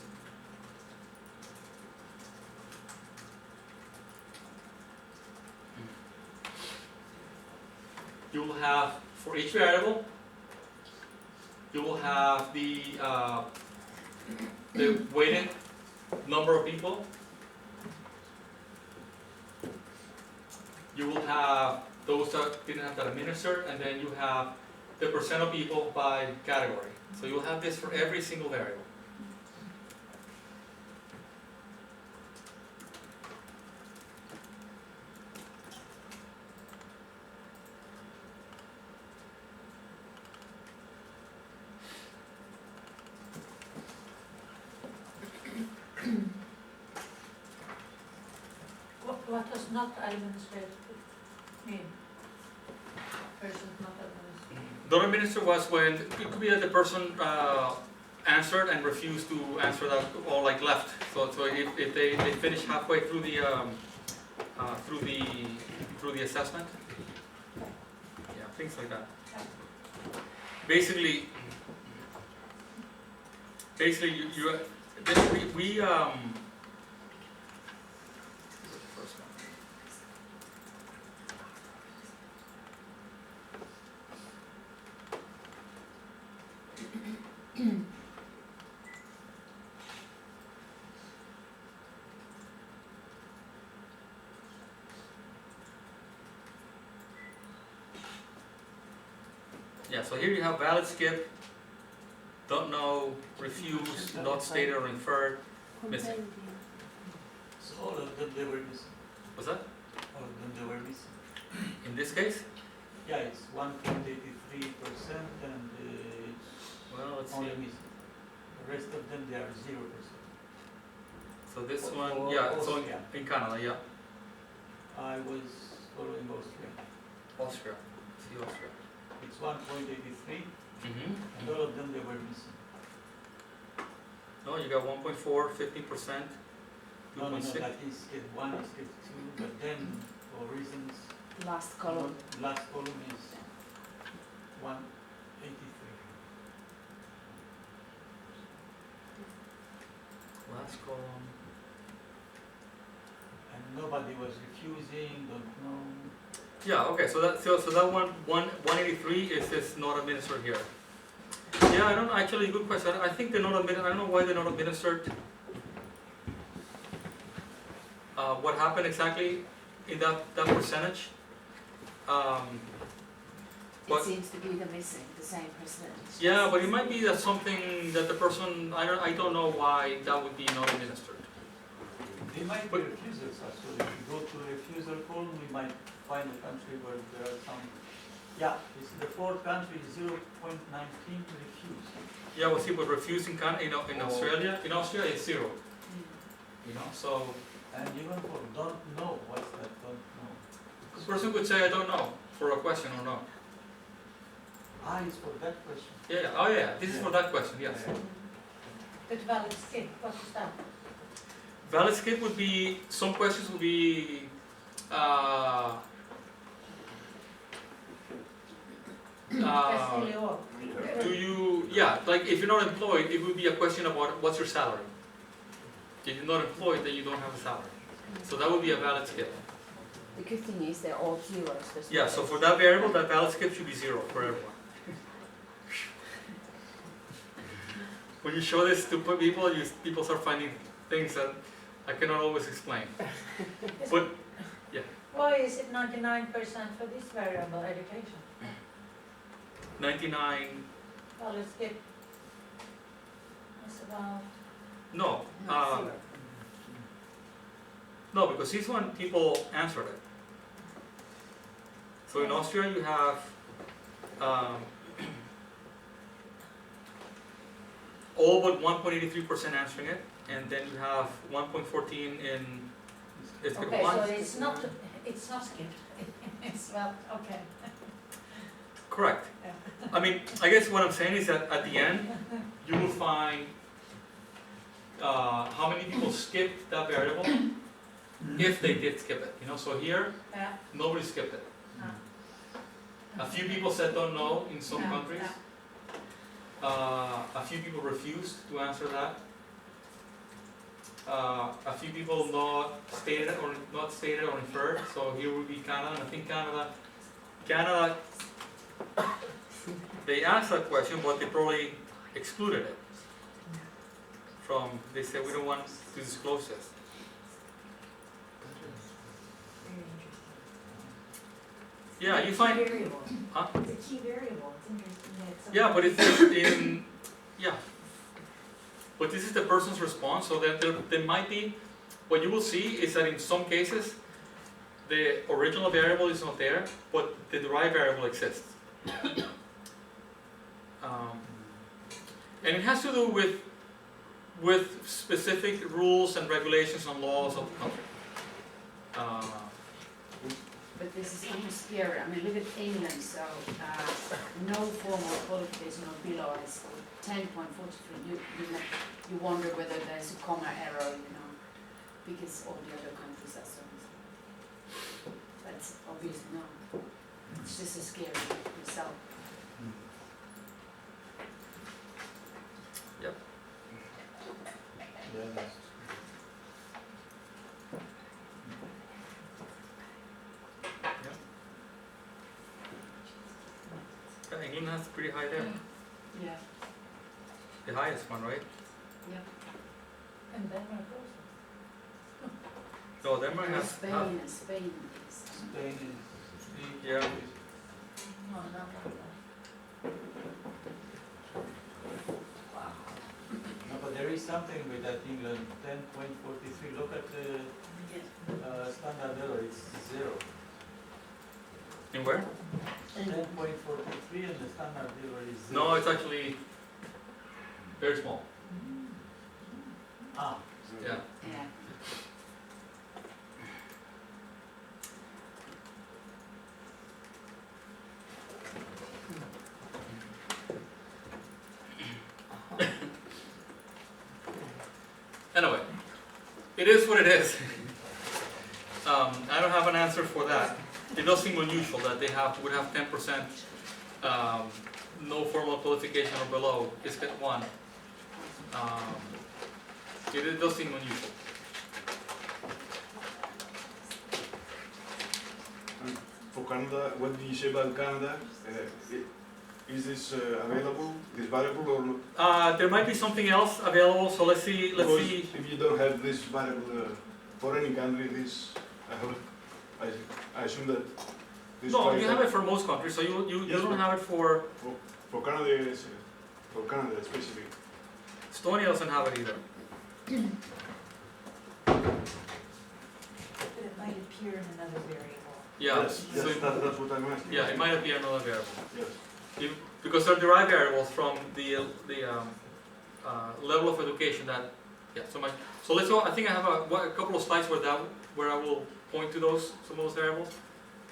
you will have, for each variable, you will have the weighted number of people. You will have those that didn't have that administered, and then you have the percent of people by category. So you'll have this for every single variable. What does not administrated mean? Person not administrated. Not administered was when, it could be that the person answered and refused to answer that, or like left. So if they finish halfway through the assessment. Yeah, things like that. Basically we yeah, so here you have valid, skip, don't know, refuse, not stated or inferred, missing. So all of them, they were missing. What's that? All of them, they were missing. In this case? Yeah, it's 1.83% and it's Well, let's only see. missing. The rest of them, they are 0%. So this For- one, for yeah, so Austria. in Canada, yeah. I was following Austria. Austria, see Austria. It's 1.83 Mm-hmm. and all of them, they were missing. No, you got 1.4, 15%, No, 2.6. that is skip 1, is skip 2, but then for reasons, Last column. last column is 183. Last column. And nobody was refusing, don't know. Yeah, okay, so that 183 is not administered here. Yeah, I don't actually, good question. I think they're not administered. I don't know why they're not administered. What happened exactly in that percentage? It But- seems to be the missing, the same percentage. Yeah, but it might be that something that the person, I don't know why that would be not administered. They might be But- refusals, actually. If you go to the refusal column, we might find a country where there are some. Yeah, this is the fourth country, 0.19 refuse. Yeah, well, see, but refusing in Australia, in Austria it's 0. Mm. You know, so And even for don't know, what's that don't know? the person could say I don't know for a question or no. Ah, it's for that question. Yeah, yeah. Oh yeah, this is for that question, yes. Yeah. But valid skip, what is that? Valid skip would be, some questions would be, Basically all. do you, yeah, like if you're not employed, it would be a question about what's your salary. If you're not employed, then you don't have a salary. So that would be a valid skip. The good thing is they're all zeros. There's Yeah, no so X. for that variable, that valid skip should be 0 for everyone. When you show this to people, people start finding things that I cannot always explain. But, Why is it 99% for this variable education? 99, Valid skip. It's about, no, No, zero. no, because this one, people answered it. So in Austria, you have, all but 1.83% answering it, and then you have 1.14 in, it's okay, one. so it's not skipped. It's, well, okay. Correct. Yeah. I mean, I guess what I'm saying is that at the end, you will find how many people skipped that variable, if they did skip it, you know, so here, Yeah. nobody skipped it. Ah. A few people said don't know in some Yeah, countries. A few people refused to answer that. A few people not stated or inferred, so here would be Canada, and I think Canada they asked that question, but they probably excluded it from, they said, we don't want to disclose this. Yeah, you find, Variable. huh? It's a key variable, it's interesting that it's. Yeah, but it's in, yeah. But this is the person's response, so that there might be, what you will see is that in some cases, the original variable is not there, but the derived variable exists. And it has to do with specific rules and regulations and laws of the country. But this is kind of scary. I mean, look at England, so no formal qualification or below high school, 10.43. You wonder whether there's a comma error, because all the other countries are so. That's obviously not. It's just a scary result. Yep. Yeah, that's England has pretty high there. Yeah. The highest one, right? Yeah. And Denmark also. No, Denmark has Spain half. and Spain is. Spain is. Yeah. No, not like that. No, but there is something with that England 10.43. Look at the standard error, it's 0. In where? 10.43 and the standard error is 0. No, it's actually very small. Ah, Yeah. Yeah. Anyway, it is what it is. I don't have an answer for that. It does seem unusual that they would have 10% no formal qualification or below is get 1. It does seem unusual. For Canada, what do you say about Canada? Is this available, this variable or not? There might be something else available, so let's see. Because if you don't have this variable for any country, this I assume that this. No, you have it for most countries, so you Yes, don't but- have it for. For Canada, for Canada specific. Estonia doesn't have it either. But it might appear in another variable. Yeah. Yes, So that's what I'm asking. yeah, it might appear another variable. Yes. Because they're derived variables from the level of education that, yeah, so let's go, I think I have a couple of slides where I will point to some of those variables,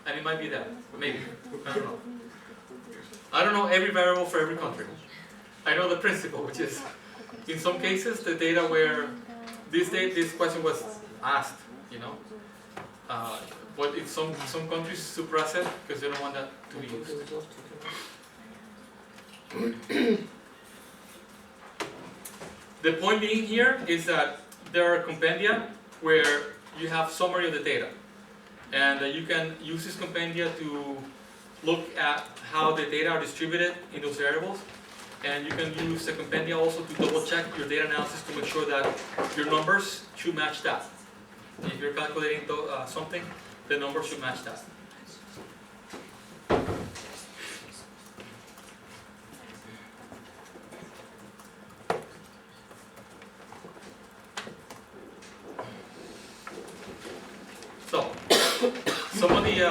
and it might be that, maybe, I don't know. I don't know every variable for every country. I know the principle, which is, in some cases, the data where this question was asked, but in some countries suppress it because they don't want that to be used. The point being here is that there are compendia where you have summary of the data, and you can use this compendia to look at how the data are distributed in those variables, and you can use the compendia also to double check your data analysis to make sure that your numbers should match that. If you're calculating something, the numbers should match that. So, some of the,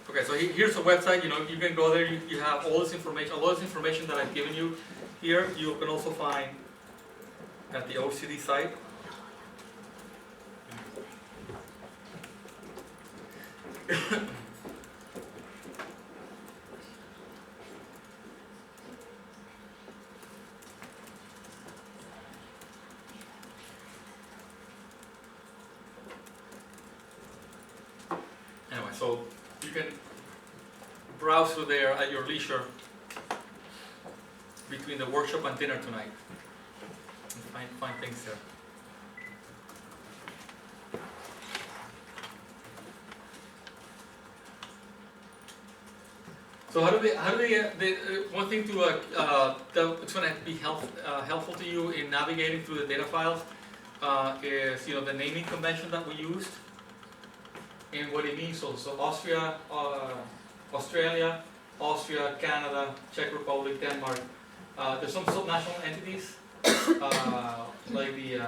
okay, so here's a website, you can go there, you have all this information, a lot of this information that I've given you here, you can also find at the OECD site. Anyway, so you can browse through there at your leisure between the workshop and dinner tonight and find things there. So how do they one thing to, it's gonna be helpful to you in navigating through the data files, is, you know, the naming convention that we used, and what it means. So Austria, Australia, Austria, Canada, Czech Republic, Denmark. There's some subnational entities, like the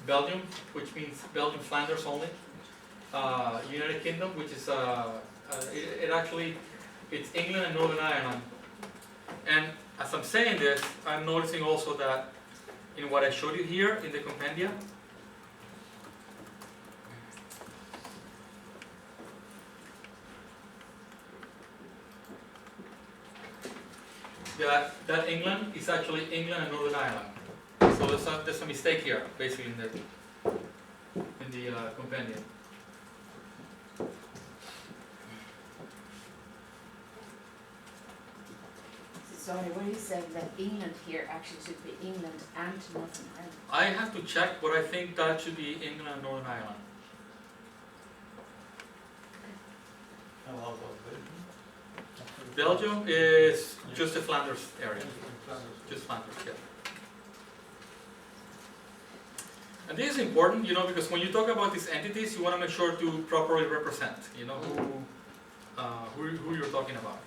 Belgium, which means Belgium Flanders only. United Kingdom, which is it's England and Northern Ireland. And as I'm saying this, I'm noticing also that in what I showed you here in the compendia, that England is actually England and Northern Ireland. So there's a mistake here, basically in the compendium. Sorry, what are you saying, that England here actually should be England and Northern Ireland? I have to check, but I think that should be England and Northern Ireland. And how about Belgium? Belgium is just the Flanders area, just Flanders, yeah. And this is important, you know, because when you talk about these entities, you want to make sure to properly represent, you know, who you're talking about.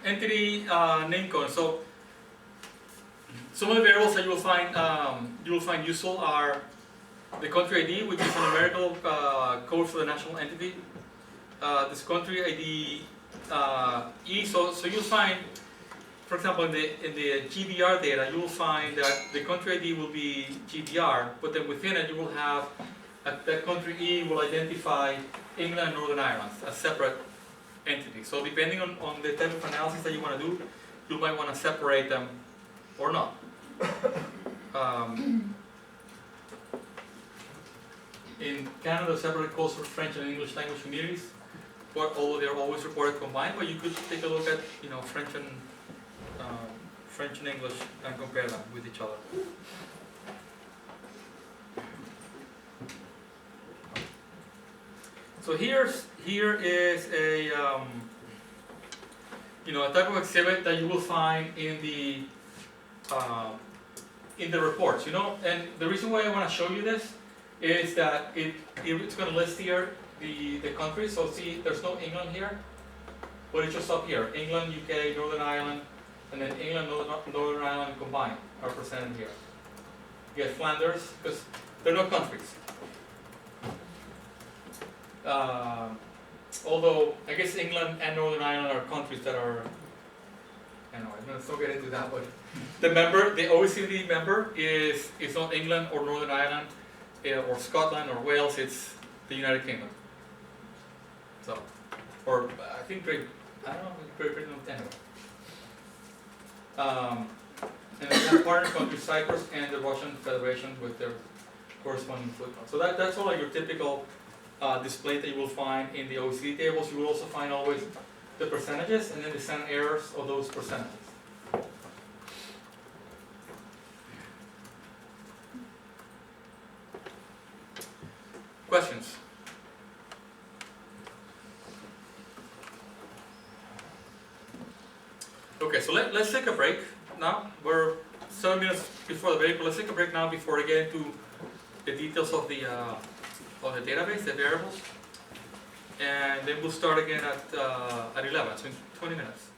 Entity name code. So some of the variables that you will find useful are the country ID, which is a numerical code for the national entity. This country ID E. So you'll find, for example, in the GBR data, you will find that the country ID will be GBR, but then within it you will have that country E will identify England and Northern Ireland as separate entities. So depending on the type of analysis that you want to do, you might want to separate them or not. In Canada, separate codes for French and English language communities, although they are always reported combined, but you could take a look at, you know, French and English and compare them with each other. So here is a you know, a type of exhibit that you will find in the reports, you know. And the reason why I want to show you this is that it's going to list here the countries. So see, there's no England here, but it's just up here: England, UK, Northern Ireland, and then England, Northern Ireland combined are presented here. You get Flanders because they're not countries. Although I guess England and Northern Ireland are countries that are, anyway, let's not get into that, but the OECD member is not England or Northern Ireland or Scotland or Wales, it's the United Kingdom. So, or I think Great Britain, anyway. And then the partner countries, Cyprus and the Russian Federation with their corresponding footnotes. So that's all like your typical display that you will find in the OECD tables. You will also find always the percentages and then the standard errors of those percentages. Questions? Okay, so let's take a break now. We're 7 minutes before the break, but let's take a break now before I get into the details of the database, the variables, and then we'll start again at 11, so in 20 minutes.